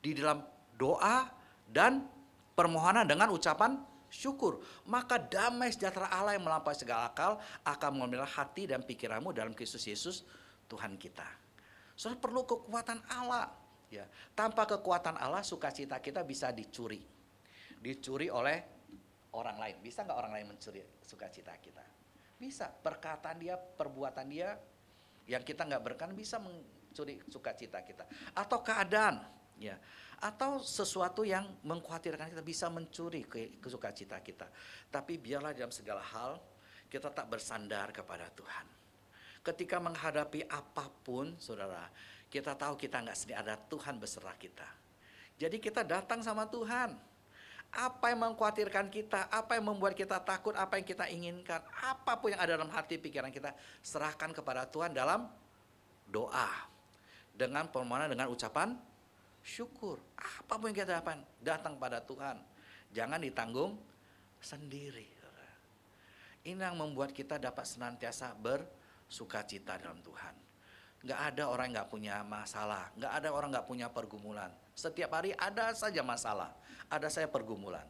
di dalam doa dan permohonan dengan ucapan syukur. Maka damai sejahtera Allah yang melampaui segala akal akan memelihara hati dan pikiranmu dalam Kristus Yesus Tuhan kita. Saudara perlu kekuatan Allah. Ya. Tanpa kekuatan Allah sukacita kita bisa dicuri. Dicuri oleh orang lain. Bisa nggak orang lain mencuri sukacita kita? Bisa. Perkataan dia, perbuatan dia yang kita nggak berkenan bisa mencuri sukacita kita. Atau keadaan. Ya. Atau sesuatu yang mengkhawatirkan kita bisa mencuri sukacita kita. Tapi biarlah dalam segala hal kita tak bersandar kepada Tuhan. Ketika menghadapi apapun, saudara, kita tahu kita nggak sendiri, ada Tuhan beserta kita. Jadi kita datang sama Tuhan. Apa yang mengkhawatirkan kita, apa yang membuat kita takut, apa yang kita inginkan, apapun yang ada dalam hati pikiran kita, serahkan kepada Tuhan dalam doa. Dengan permohonan, dengan ucapan syukur. Apapun yang kita dapat, datang pada Tuhan. Jangan ditanggung sendiri. Ini yang membuat kita dapat senantiasa bersukacita dalam Tuhan. Nggak ada orang yang nggak punya masalah, nggak ada orang nggak punya pergumulan. Setiap hari ada saja masalah, ada saja pergumulan.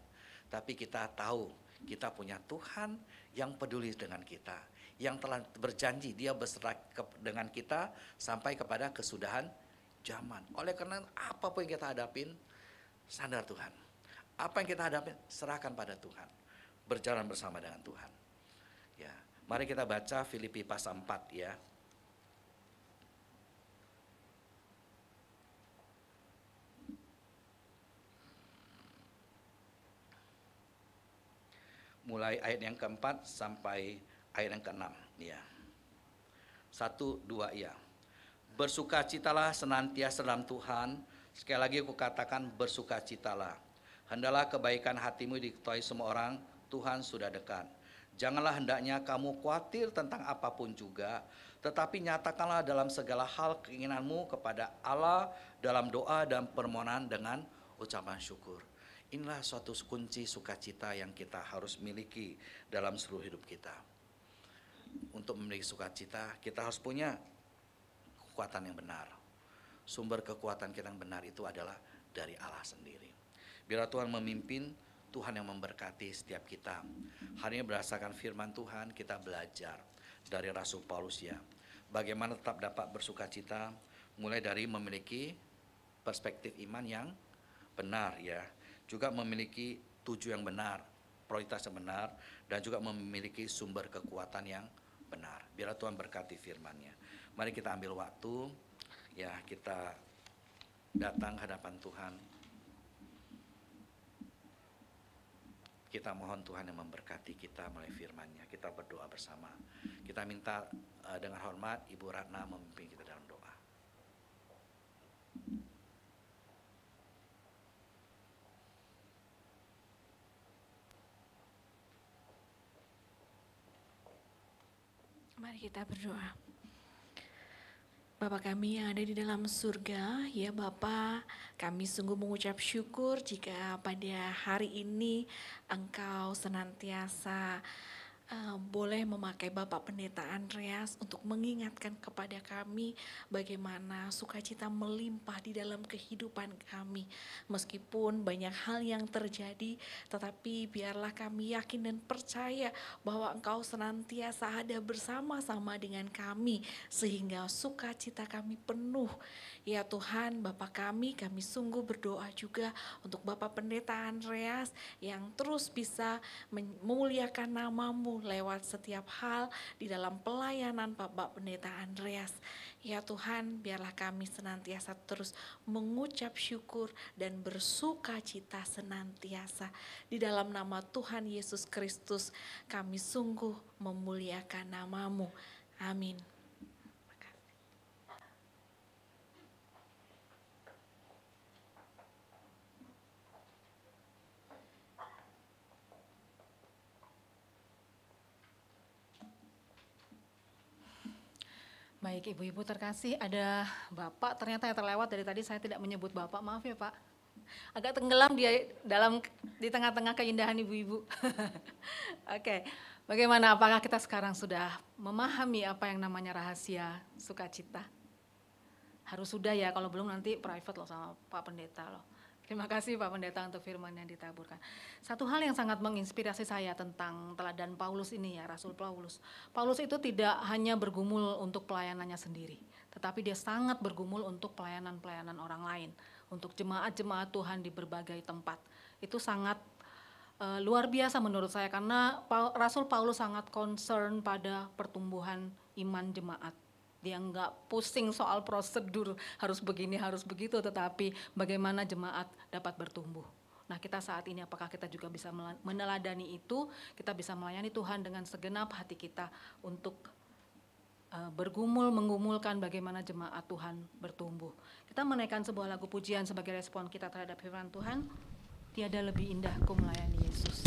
Tapi kita tahu kita punya Tuhan yang peduli dengan kita, yang telah berjanji dia beserta dengan kita sampai kepada kesudahan zaman. Oleh karena apapun yang kita hadapin, sadar Tuhan. Apa yang kita hadapin, serahkan pada Tuhan. Berjalan bersama dengan Tuhan. Ya, mari kita baca Filipi pasal 4 ya. Mulai ayat yang keempat sampai ayat yang keenam. Ya. 1, 2 ya. Bersukacitalah senantiasa dalam Tuhan. Sekali lagi aku katakan bersukacitalah. Hendaklah kebaikan hatimu diketahui semua orang, Tuhan sudah dekat. Janganlah hendaknya kamu khawatir tentang apapun juga, tetapi nyatakanlah dalam segala hal keinginanmu kepada Allah dalam doa dan permohonan dengan ucapan syukur. Inilah suatu kunci sukacita yang kita harus miliki dalam seluruh hidup kita. Untuk memiliki sukacita, kita harus punya kekuatan yang benar. Sumber kekuatan kita yang benar itu adalah dari Allah sendiri. Biarlah Tuhan memimpin, Tuhan yang memberkati setiap kita. Hari ini berdasarkan firman Tuhan, kita belajar dari Rasul Paulus ya. Bagaimana tetap dapat bersukacita, mulai dari memiliki perspektif iman yang benar ya. Juga memiliki tujuan yang benar, prioritas yang benar, dan juga memiliki sumber kekuatan yang benar. Biarlah Tuhan berkati firman-Nya. Mari kita ambil waktu, ya kita datang hadapan Tuhan. Kita mohon Tuhan yang memberkati kita melalui firman-Nya. Kita berdoa bersama. Kita minta dengan hormat Ibu Ratna memimpin kita dalam doa. Mari kita berdoa. Bapa kami yang ada di dalam surga, ya Bapa, kami sungguh mengucap syukur jika pada hari ini Engkau senantiasa boleh memakai Bapak Pendeta Andreas untuk mengingatkan kepada kami bagaimana sukacita melimpah di dalam kehidupan kami. Meskipun banyak hal yang terjadi, tetapi biarlah kami yakin dan percaya bahwa Engkau senantiasa ada bersama-sama dengan kami, sehingga sukacita kami penuh. Ya Tuhan, Bapa kami sungguh berdoa juga untuk Bapak Pendeta Andreas yang terus bisa memuliakan nama-Mu lewat setiap hal di dalam pelayanan Bapak Pendeta Andreas. Ya Tuhan, biarlah kami senantiasa terus mengucap syukur dan bersukacita senantiasa. Di dalam nama Tuhan Yesus Kristus, kami sungguh memuliakan nama-Mu. Amin. Baik ibu-ibu terkasih, ada Bapak ternyata yang terlewat dari tadi saya tidak menyebut Bapak, maaf ya Pak. Agak tenggelam dia di tengah-tengah keindahan ibu-ibu. Oke, bagaimana, apakah kita sekarang sudah memahami apa yang namanya rahasia sukacita? Harus sudah ya, kalau belum nanti private loh sama Pak Pendeta loh. Terima kasih Pak Pendeta untuk firman yang ditaburkan. Satu hal yang sangat menginspirasi saya tentang teladan Paulus ini ya, Rasul Paulus. Paulus itu tidak hanya bergumul untuk pelayanannya sendiri, tetapi dia sangat bergumul untuk pelayanan-pelayanan orang lain, untuk jemaat-jemaat Tuhan di berbagai tempat. Itu sangat luar biasa menurut saya, karena Rasul Paulus sangat concern pada pertumbuhan iman jemaat. Dia nggak pusing soal prosedur, harus begini, harus begitu, tetapi bagaimana jemaat dapat bertumbuh. Nah kita saat ini apakah kita juga bisa meneladani itu, kita bisa melayani Tuhan dengan segenap hati kita untuk bergumul, menggumulkan bagaimana jemaat Tuhan bertumbuh. Kita menaikkan sebuah lagu pujian sebagai respon kita terhadap firman Tuhan, tiada lebih indah ku melayani Yesus.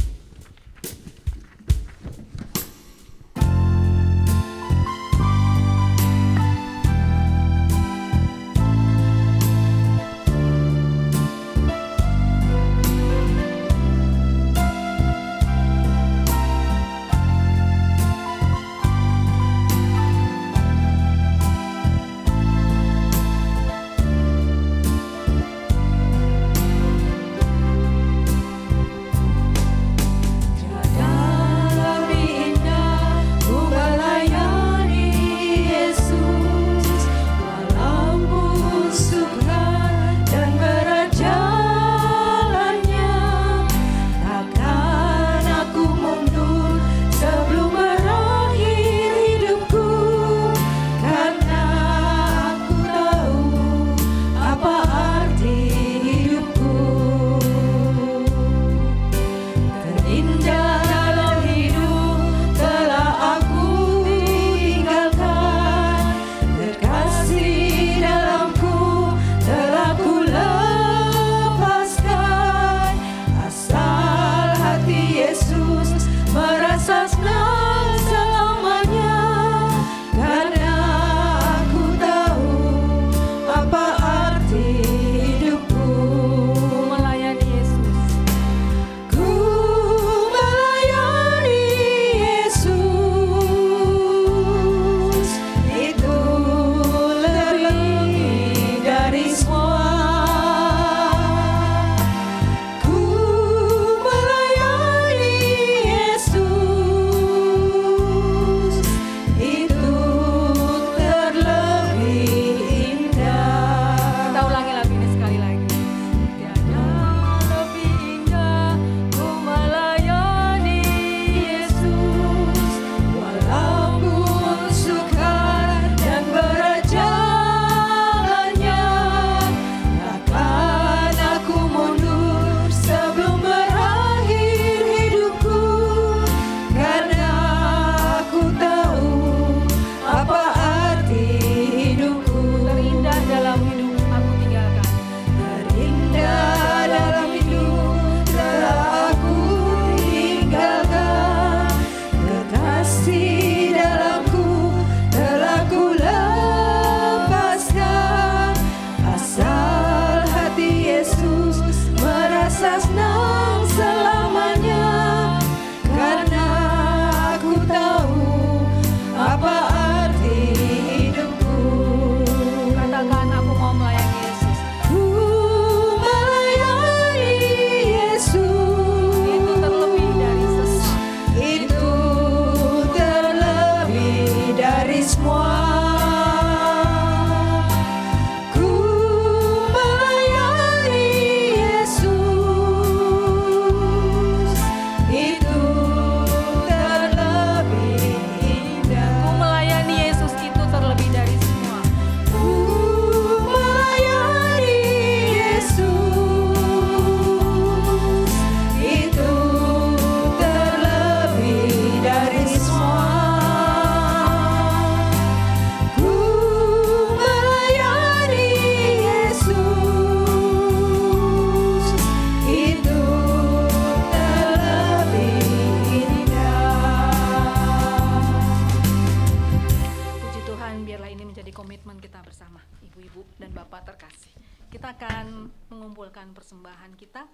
kita akan mengumpulkan persembahan kita.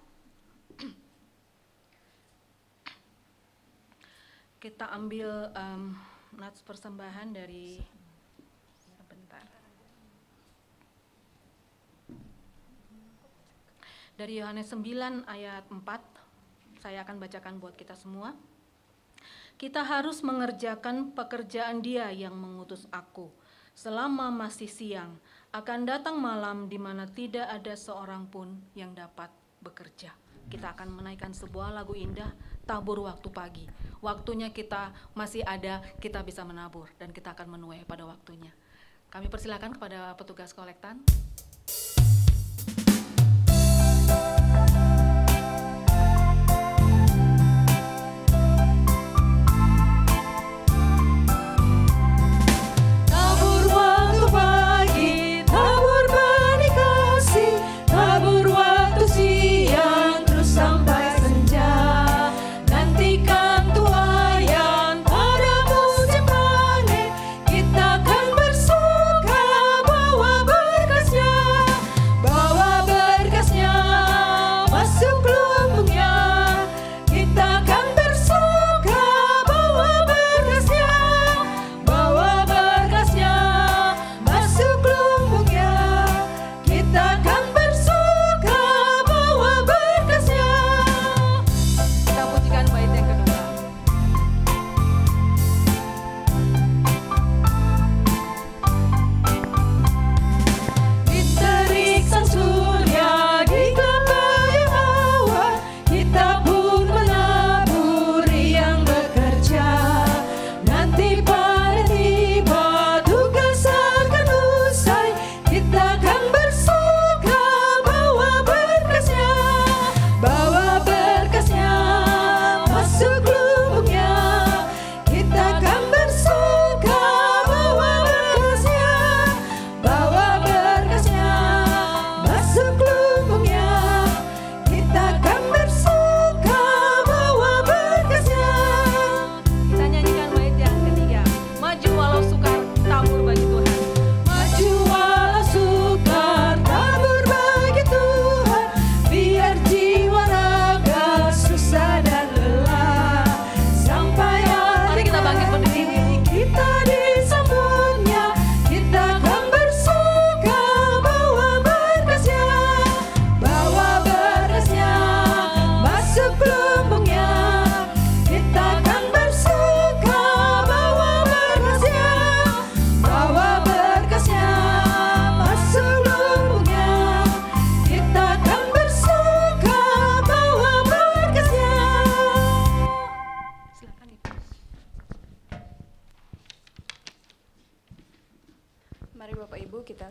Kita ambil nats persembahan dari sebentar. Dari Yohanes 9 ayat 4. Saya akan bacakan buat kita semua. Kita harus mengerjakan pekerjaan Dia yang mengutus aku. Selama masih siang, akan datang malam di mana tidak ada seorang pun yang dapat bekerja. Kita akan menaikkan sebuah lagu indah, tabur waktu pagi. Waktunya kita masih ada, kita bisa menabur dan kita akan menuai pada waktunya. Kami persilakan kepada petugas kolektan.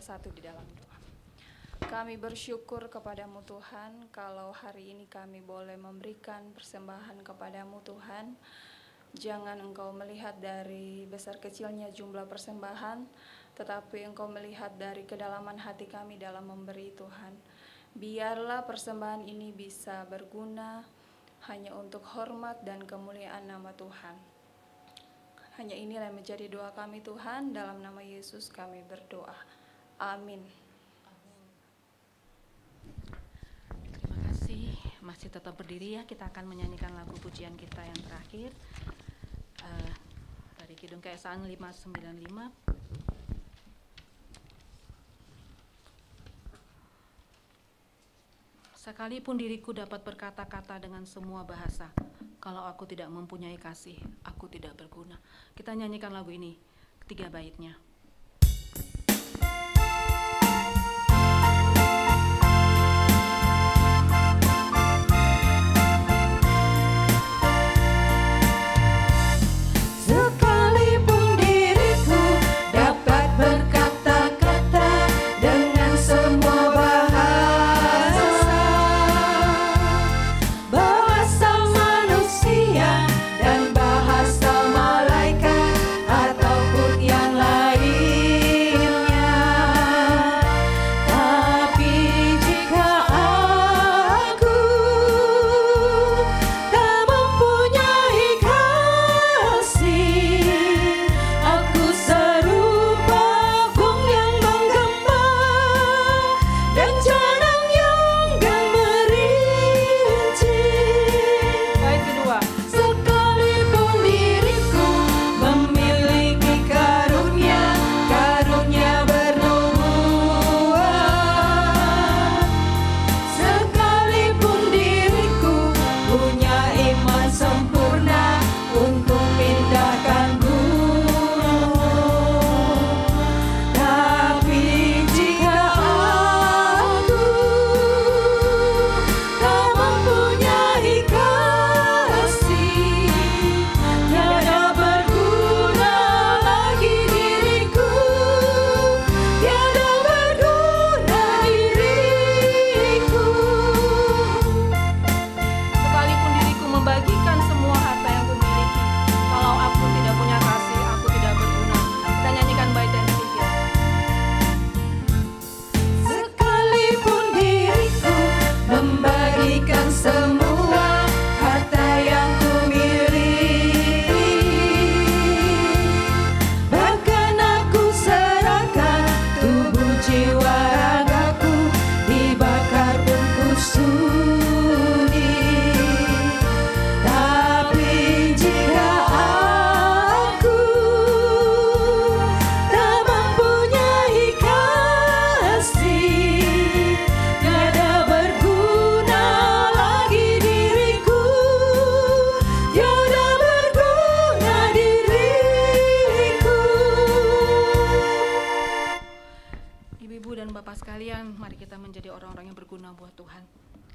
Satu di dalam doa. Kami bersyukur kepadamu Tuhan, kalau hari ini kami boleh memberikan persembahan kepadamu Tuhan. Jangan Engkau melihat dari besar kecilnya jumlah persembahan, tetapi Engkau melihat dari kedalaman hati kami dalam memberi Tuhan. Biarlah persembahan ini bisa berguna hanya untuk hormat dan kemuliaan nama Tuhan. Hanya inilah yang menjadi doa kami Tuhan, dalam nama Yesus kami berdoa. Amin. Terima kasih. Masih tetap berdiri ya. Kita akan menyanyikan lagu pujian kita yang terakhir dari Kidung Keesaan 595. Sekalipun diriku dapat berkata-kata dengan semua bahasa, kalau aku tidak mempunyai kasih, aku tidak berguna. Kita nyanyikan lagu ini, ketiga baitnya. Bahasa malaikat ataupun yang lain.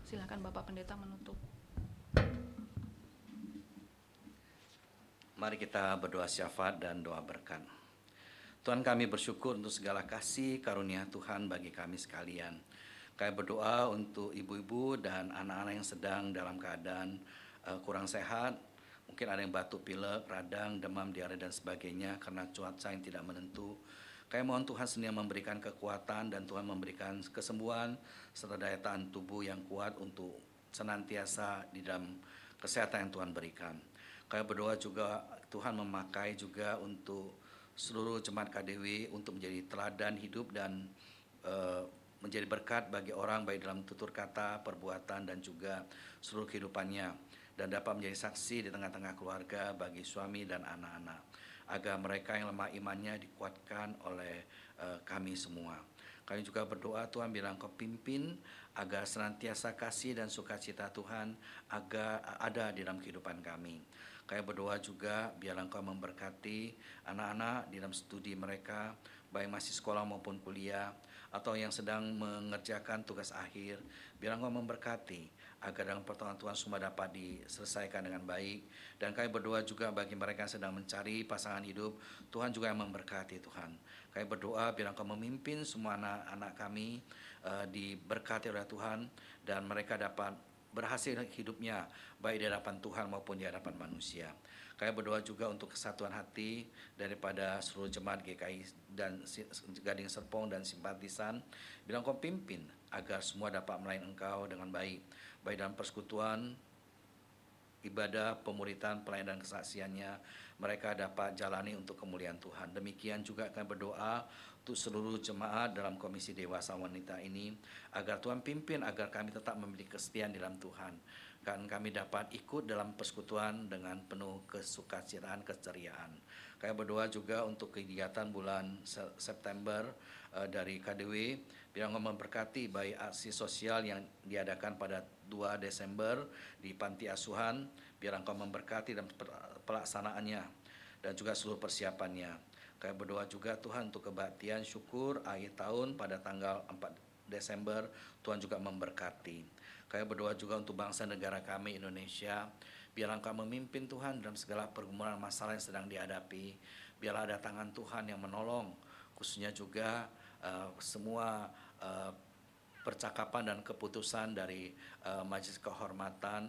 Silakan Bapak Pendeta menutup. Mari kita berdoa syafaat dan doa berkat. Tuhan, kami bersyukur untuk segala kasih karunia Tuhan bagi kami sekalian. Kami berdoa untuk ibu-ibu dan anak-anak yang sedang dalam keadaan kurang sehat. Mungkin ada yang batuk pilek, radang, demam, diare dan sebagainya karena cuaca yang tidak menentu. Kami mohon Tuhan sendiri memberikan kekuatan dan Tuhan memberikan kesembuhan serta daya tahan tubuh yang kuat untuk senantiasa di dalam kesehatan yang Tuhan berikan. Kami berdoa juga Tuhan memakai juga untuk seluruh jemaat KDW untuk menjadi teladan hidup dan menjadi berkat bagi orang baik dalam tutur kata, perbuatan dan juga seluruh kehidupannya, dan dapat menjadi saksi di tengah-tengah keluarga bagi suami dan anak-anak, agar mereka yang lemah imannya dikuatkan oleh kami semua. Kami juga berdoa Tuhan bilang Kau pimpin agar senantiasa kasih dan sukacita Tuhan agar ada di dalam kehidupan kami. Kami berdoa juga biarlah Engkau memberkati anak-anak di dalam studi mereka, baik masih sekolah maupun kuliah, atau yang sedang mengerjakan tugas akhir. Biarlah Engkau memberkati agar dalam pertolongan Tuhan semua dapat diselesaikan dengan baik. Dan kami berdoa juga bagi mereka yang sedang mencari pasangan hidup, Tuhan juga yang memberkati Tuhan. Kami berdoa biarlah Engkau memimpin semua anak-anak kami diberkati oleh Tuhan, dan mereka dapat berhasil hidupnya baik di hadapan Tuhan maupun di hadapan manusia. Kami berdoa juga untuk kesatuan hati daripada seluruh jemaat GKI dan Gading Serpong dan simpatisan. Bilang Kau pimpin agar semua dapat melayani Engkau dengan baik dalam persekutuan, ibadah, pemuritan, pelayanan dan kesaksiannya, mereka dapat jalani untuk kemuliaan Tuhan. Demikian juga kami berdoa untuk seluruh jemaat dalam komisi dewasa wanita ini, agar Tuhan pimpin, agar kami tetap memiliki kesetiaan dalam Tuhan, dan kami dapat ikut dalam persekutuan dengan penuh kesukacitaan, keceriaan. Kami berdoa juga untuk kegiatan bulan September dari KDW, biar Engkau memberkati baik aksi sosial yang diadakan pada 2 Desember di Panti Asuhan, biar Engkau memberkati dalam pelaksanaannya dan juga seluruh persiapannya. Kami berdoa juga Tuhan untuk kebaktian syukur akhir tahun pada tanggal 4 Desember, Tuhan juga memberkati. Kami berdoa juga untuk bangsa negara kami Indonesia, biarlah Engkau memimpin Tuhan dalam segala pergumulan masalah yang sedang dihadapi. Biarlah ada tangan Tuhan yang menolong, khususnya juga semua percakapan dan keputusan dari Majelis Kehormatan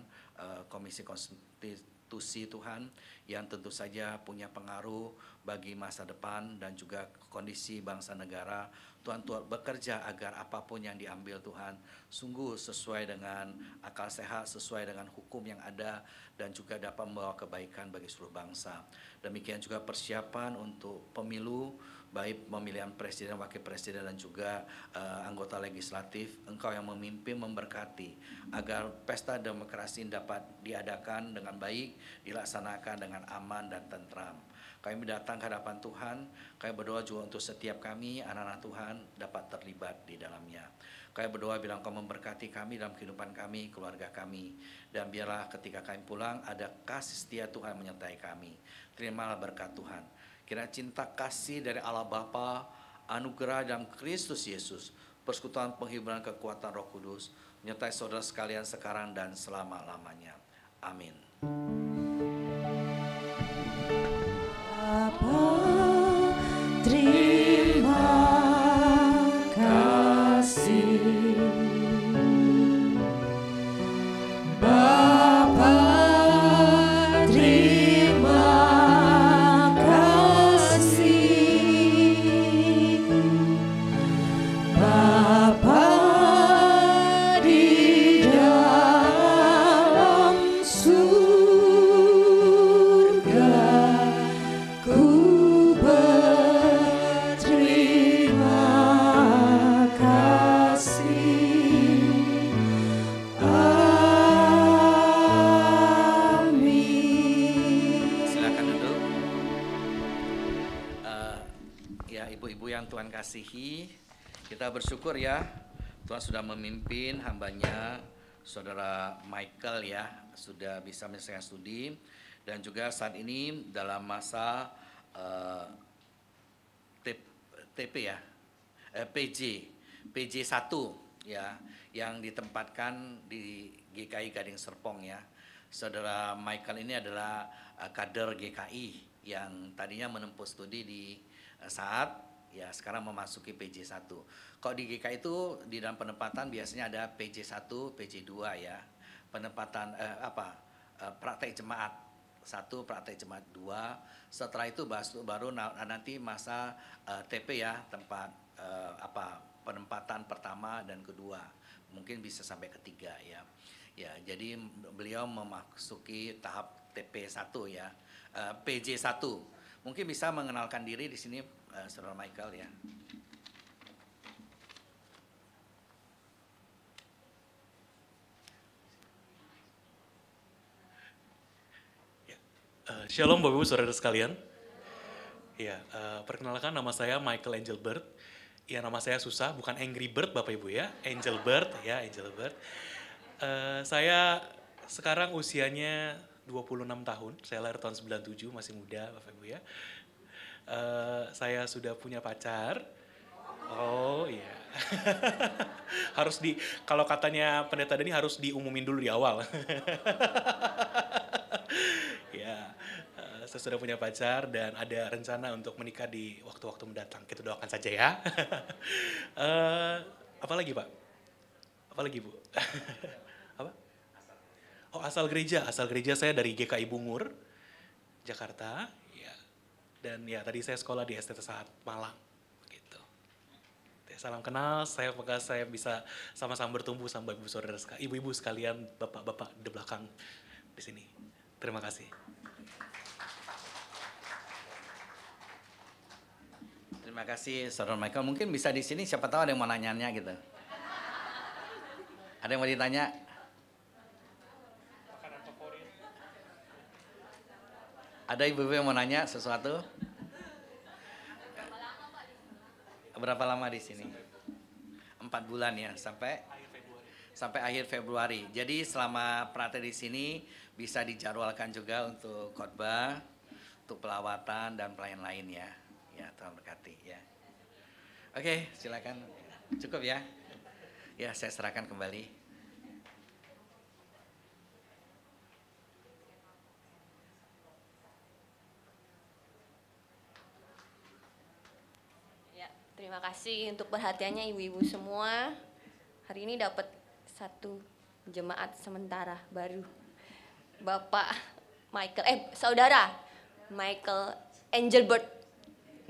Komisi Konstitusi Tuhan, yang tentu saja punya pengaruh bagi masa depan dan juga kondisi bangsa negara. Tuhan bekerja agar apapun yang diambil Tuhan sungguh sesuai dengan akal sehat, sesuai dengan hukum yang ada, dan juga dapat membawa kebaikan bagi seluruh bangsa. Demikian juga persiapan untuk pemilu, baik pemilihan presiden, wakil presiden, dan juga anggota legislatif. Engkau yang memimpin, memberkati agar pesta demokrasi dapat diadakan dengan baik, dilaksanakan dengan aman dan tentram. Kami datang ke hadapan Tuhan, kami berdoa juga untuk setiap kami, anak-anak Tuhan, dapat terlibat di dalamnya. Kami berdoa bilang Kau memberkati kami dalam kehidupan kami, keluarga kami, dan biarlah ketika kami pulang ada kasih setia Tuhan menyertai kami. Terimalah berkat Tuhan. Kira cinta kasih dari Allah Bapa, anugerah dalam Kristus Yesus, persekutuan penghiburan kekuatan Roh Kudus, menyertai saudara sekalian sekarang dan selama-lamanya. Amin. Bapa, terima kasih. Bapa, terima kasih. Bapa di dalam surga, ku berterima kasih. Amin. Silakan duduk. Ya, ibu-ibu yang Tuhan kasihi, kita bersyukur ya, Tuhan sudah memimpin hambanya, saudara Michael ya, sudah bisa menyelesaikan studi, dan juga saat ini dalam masa TP ya, PJ 1 ya yang ditempatkan di GKI Gading Serpong ya. Saudara Michael ini adalah kader GKI yang tadinya menempuh studi di saat ya sekarang memasuki PJ1. Kalau di GKI itu di dalam penempatan biasanya ada PJ1, PJ2 ya. Penempatan praktek jemaat 1, praktek jemaat 2. Setelah itu baru nanti masa TP ya, tempat penempatan pertama dan kedua. Mungkin bisa sampai ketiga ya. Ya, jadi beliau memasuki tahap TP1 ya. PJ1. Mungkin bisa mengenalkan diri di sini Saudara Michael ya. Shalom Bapak Ibu Saudara sekalian. Ya, perkenalkan nama saya Michael Engelbert. Ya, nama saya susah, bukan Angry Bird Bapak Ibu ya, Engelbert ya, Engelbert. Saya sekarang usianya 26 tahun, saya lahir tahun 97, masih muda Bapak Ibu ya. Saya sudah punya pacar. Oh iya. Kalau katanya pendeta Dani harus diumumin dulu di awal. Ya, saya sudah punya pacar dan ada rencana untuk menikah di waktu-waktu mendatang. Kita doakan saja ya. Apa lagi Pak? Apa lagi Bu? Apa? Oh asal gereja saya dari GKI Bungur, Jakarta. Ya. Dan ya tadi saya sekolah di STT Saat Malang. Gitu. Salam kenal, saya bisa sama-sama bertumbuh sama ibu-ibu sekalian, bapak-bapak di belakang di sini. Terima kasih. Terima kasih Saudara Michael. Mungkin bisa di sini siapa tahu ada yang mau nanya gitu. Ada yang mau ditanya? Ada ibu-ibu yang mau nanya sesuatu? Berapa lama di sini? 4 bulan ya, sampai akhir Februari. Jadi selama praktek di sini bisa dijadwalkan juga untuk khotbah, untuk pelawatan dan pelayan lain ya. Ya, Tuhan berkati ya. Oke, silakan. Cukup ya. Ya, saya serahkan kembali. Ya, terima kasih untuk perhatiannya ibu-ibu semua. Hari ini dapat satu jemaat sementara baru. Bapak Michael, Saudara Michael Engelbert.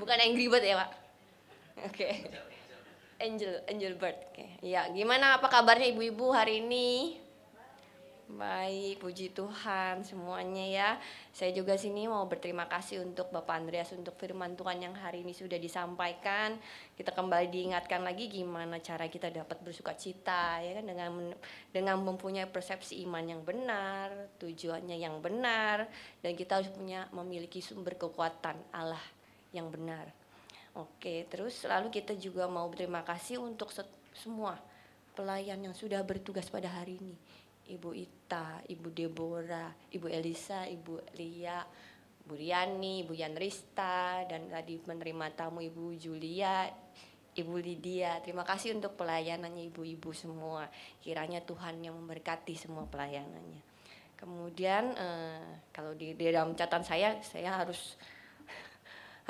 Bukan Angry Bird ya Pak? Oke. Engelbert. Oke. Ya, gimana apa kabarnya ibu-ibu hari ini? Baik, puji Tuhan semuanya ya. Saya juga sini mau berterima kasih untuk Bapak Andreas untuk firman Tuhan yang hari ini sudah disampaikan. Kita kembali diingatkan lagi gimana cara kita dapat bersukacita ya kan, dengan mempunyai persepsi iman yang benar, tujuannya yang benar, dan kita harus memiliki sumber kekuatan Allah yang benar. Oke, terus lalu kita juga mau berterima kasih untuk semua pelayan yang sudah bertugas pada hari ini. Ibu Ita, Ibu Deborah, Ibu Elisa, Ibu Lia, Bu Riani, Ibu Yanrista, dan tadi menerima tamu Ibu Julia, Ibu Lydia. Terima kasih untuk pelayanannya ibu-ibu semua. Kiranya Tuhan yang memberkati semua pelayanannya. Kemudian kalau di dalam catatan saya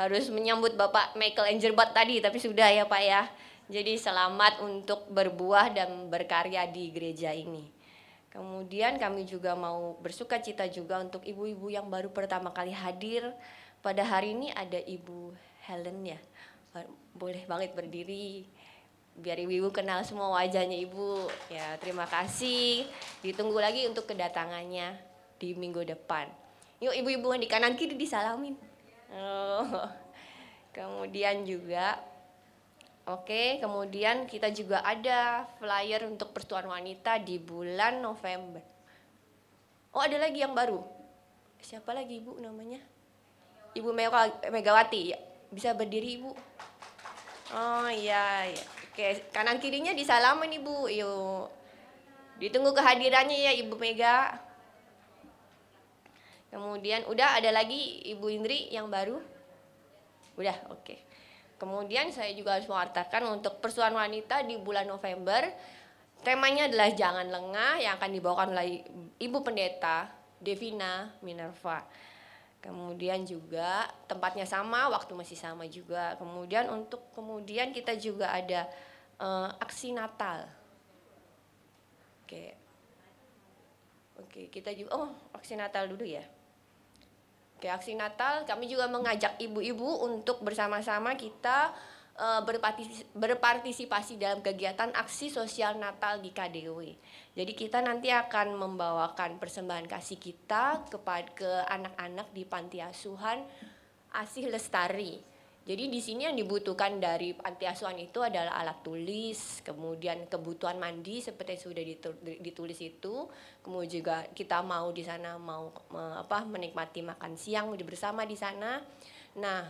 harus menyambut Bapak Michael Engelbert tadi, tapi sudah ya Pak ya. Jadi selamat untuk berbuah dan berkarya di gereja ini. Kemudian kami juga mau bersukacita juga untuk ibu-ibu yang baru pertama kali hadir. Pada hari ini ada Ibu Helen ya. Boleh banget berdiri biar ibu-ibu kenal semua wajahnya Ibu. Ya, terima kasih. Ditunggu lagi untuk kedatangannya di minggu depan. Yuk ibu-ibu yang di kanan kiri disalamin. Oh. Kemudian juga kemudian kita juga ada flyer untuk Persatuan Wanita di bulan November. Oh, ada lagi yang baru. Siapa lagi Ibu namanya? Ibu Megawati ya. Bisa berdiri Ibu? Oh iya, ya. Oke, kanan kirinya disalamin Ibu. Yuk. Ditunggu kehadirannya ya Ibu Mega. Kemudian udah ada lagi Ibu Indri yang baru? Udah, oke. Kemudian saya juga harus mengatakan untuk persuan wanita di bulan November, temanya adalah jangan lengah yang akan dibawakan oleh Ibu Pendeta Devina Minerva. Kemudian juga tempatnya sama, waktu masih sama juga. Kemudian kita juga ada aksi Natal. Oke, kita juga aksi Natal dulu ya. Oke, aksi Natal kami juga mengajak ibu-ibu untuk bersama-sama kita berpartisipasi dalam kegiatan aksi sosial Natal di KDW. Jadi kita nanti akan membawakan persembahan kasih kita ke anak-anak di Panti Asuhan Asih Lestari. Jadi di sini yang dibutuhkan dari panti asuhan itu adalah alat tulis, kemudian kebutuhan mandi seperti yang sudah ditulis itu, kemudian juga kita mau di sana menikmati makan siang bersama di sana. Nah,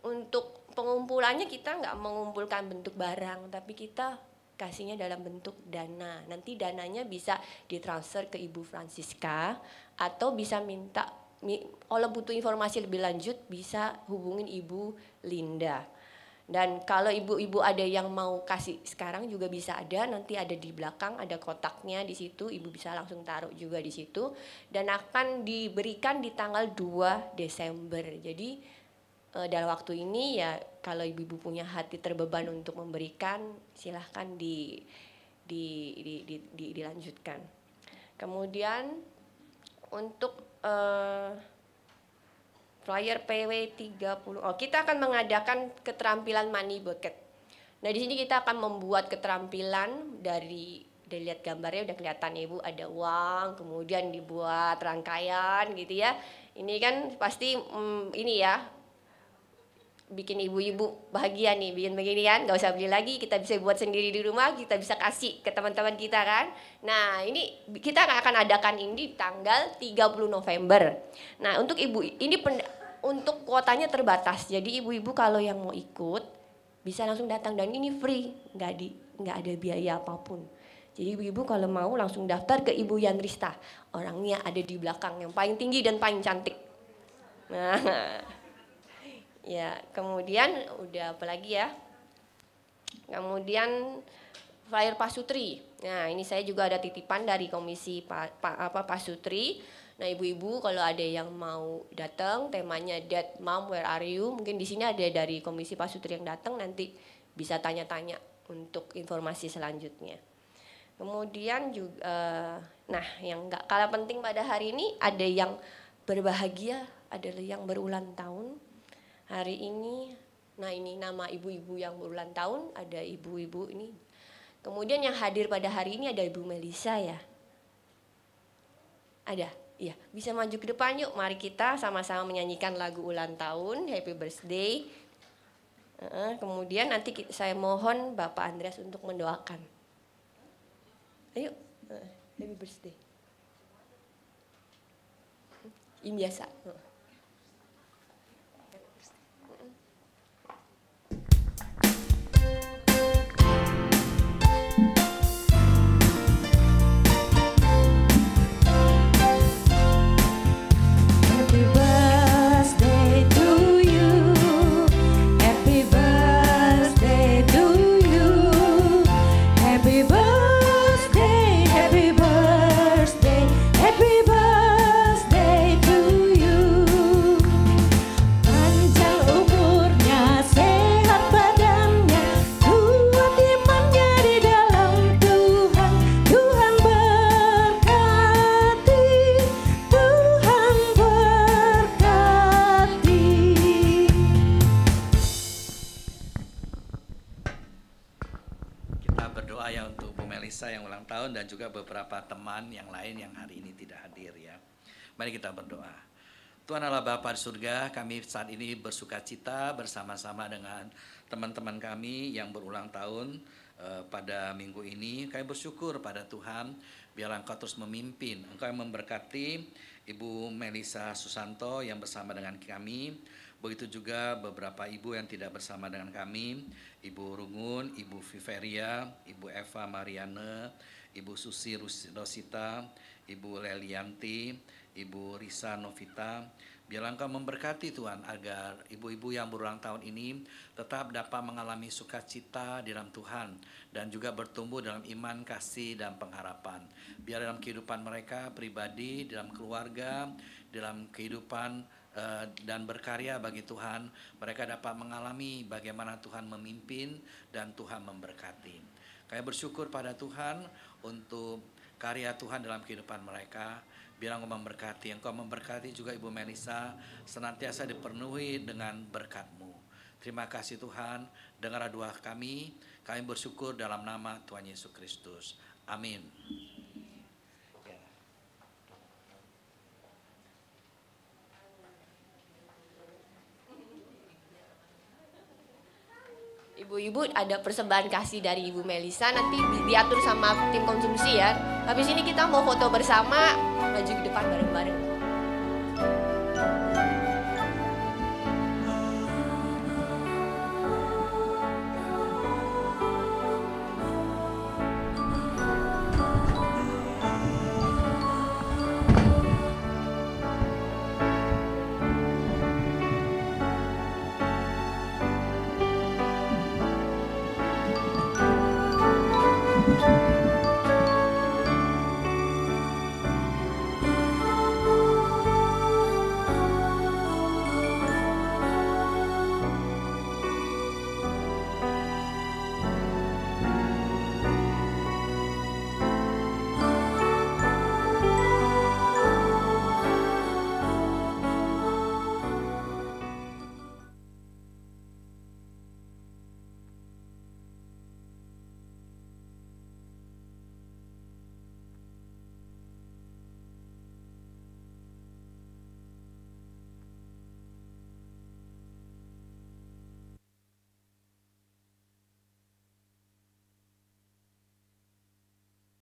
untuk pengumpulannya kita nggak mengumpulkan bentuk barang, tapi kita kasihnya dalam bentuk dana. Nanti dananya bisa ditransfer ke Ibu Francisca atau bisa minta. Kalau butuh informasi lebih lanjut bisa hubungin Ibu Linda. Dan kalau ibu-ibu ada yang mau kasih sekarang juga bisa ada, nanti ada di belakang ada kotaknya di situ, ibu bisa langsung taruh juga di situ dan akan diberikan di tanggal 2 Desember. Jadi dalam waktu ini ya kalau ibu-ibu punya hati terbeban untuk memberikan silahkan dilanjutkan. Kemudian untuk flyer PW 30. Kita akan mengadakan keterampilan money bucket. Nah, di sini kita akan membuat keterampilan dari lihat gambarnya udah kelihatan ya, Ibu, ada uang, kemudian dibuat rangkaian gitu ya. Ini kan pasti ini ya bikin ibu-ibu bahagia nih, bikin begini kan, nggak usah beli lagi, kita bisa buat sendiri di rumah, kita bisa kasih ke teman-teman kita kan. Nah, ini kita akan adakan ini tanggal 30 November. Nah, untuk ibu ini untuk kuotanya terbatas, jadi ibu-ibu kalau yang mau ikut bisa langsung datang dan ini free, nggak ada biaya apapun. Jadi ibu-ibu kalau mau langsung daftar ke Ibu Yanrista, orangnya ada di belakang yang paling tinggi dan paling cantik. Nah. Ya, kemudian udah apa lagi ya? Kemudian flyer Pasutri. Nah, ini saya juga ada titipan dari komisi Pasutri. Nah, ibu-ibu kalau ada yang mau datang, temanya Dad Mom Where Are You? Mungkin di sini ada dari komisi Pasutri yang datang, nanti bisa tanya-tanya untuk informasi selanjutnya. Kemudian juga, nah yang nggak kalah penting pada hari ini ada yang berbahagia, ada yang berulang tahun. Hari ini, nah ini nama ibu-ibu yang berulang tahun, ada ibu-ibu ini. Kemudian yang hadir pada hari ini ada Ibu Melisa ya. Ada? Iya, bisa maju ke depan yuk. Mari kita sama-sama menyanyikan lagu ulang tahun, Happy Birthday. Kemudian nanti saya mohon Bapak Andreas untuk mendoakan. Ayo, Happy Birthday. Ini biasa. yang ulang tahun dan juga beberapa teman yang lain yang hari ini tidak hadir ya. Mari kita berdoa. Tuhan Allah Bapa di surga, kami saat ini bersuka cita bersama-sama dengan teman-teman kami yang berulang tahun pada minggu ini. Kami bersyukur pada Tuhan, biarlah Engkau terus memimpin. Engkau yang memberkati Ibu Melisa Susanto yang bersama dengan kami. Begitu juga beberapa ibu yang tidak bersama dengan kami, Ibu Rungun, Ibu Viveria, Ibu Eva Mariana, Ibu Susi Rosita, Ibu Lelianti, Ibu Risa Novita, Biarlah Engkau memberkati Tuhan agar ibu-ibu yang berulang tahun ini tetap dapat mengalami sukacita di dalam Tuhan dan juga bertumbuh dalam iman, kasih, dan pengharapan. Biar dalam kehidupan mereka pribadi, dalam keluarga, dalam kehidupan dan berkarya bagi Tuhan, mereka dapat mengalami bagaimana Tuhan memimpin dan Tuhan memberkati. Kami bersyukur pada Tuhan untuk karya Tuhan dalam kehidupan mereka. Biar Engkau memberkati. Engkau memberkati juga Ibu Melisa, senantiasa dipenuhi dengan berkat-Mu. Terima kasih Tuhan, dengar doa kami bersyukur dalam nama Tuhan Yesus Kristus. Amin. Ibu-ibu ada persembahan kasih dari Ibu Melisa, nanti diatur sama tim konsumsi ya. Habis ini kita mau foto bersama, maju ke depan bareng-bareng.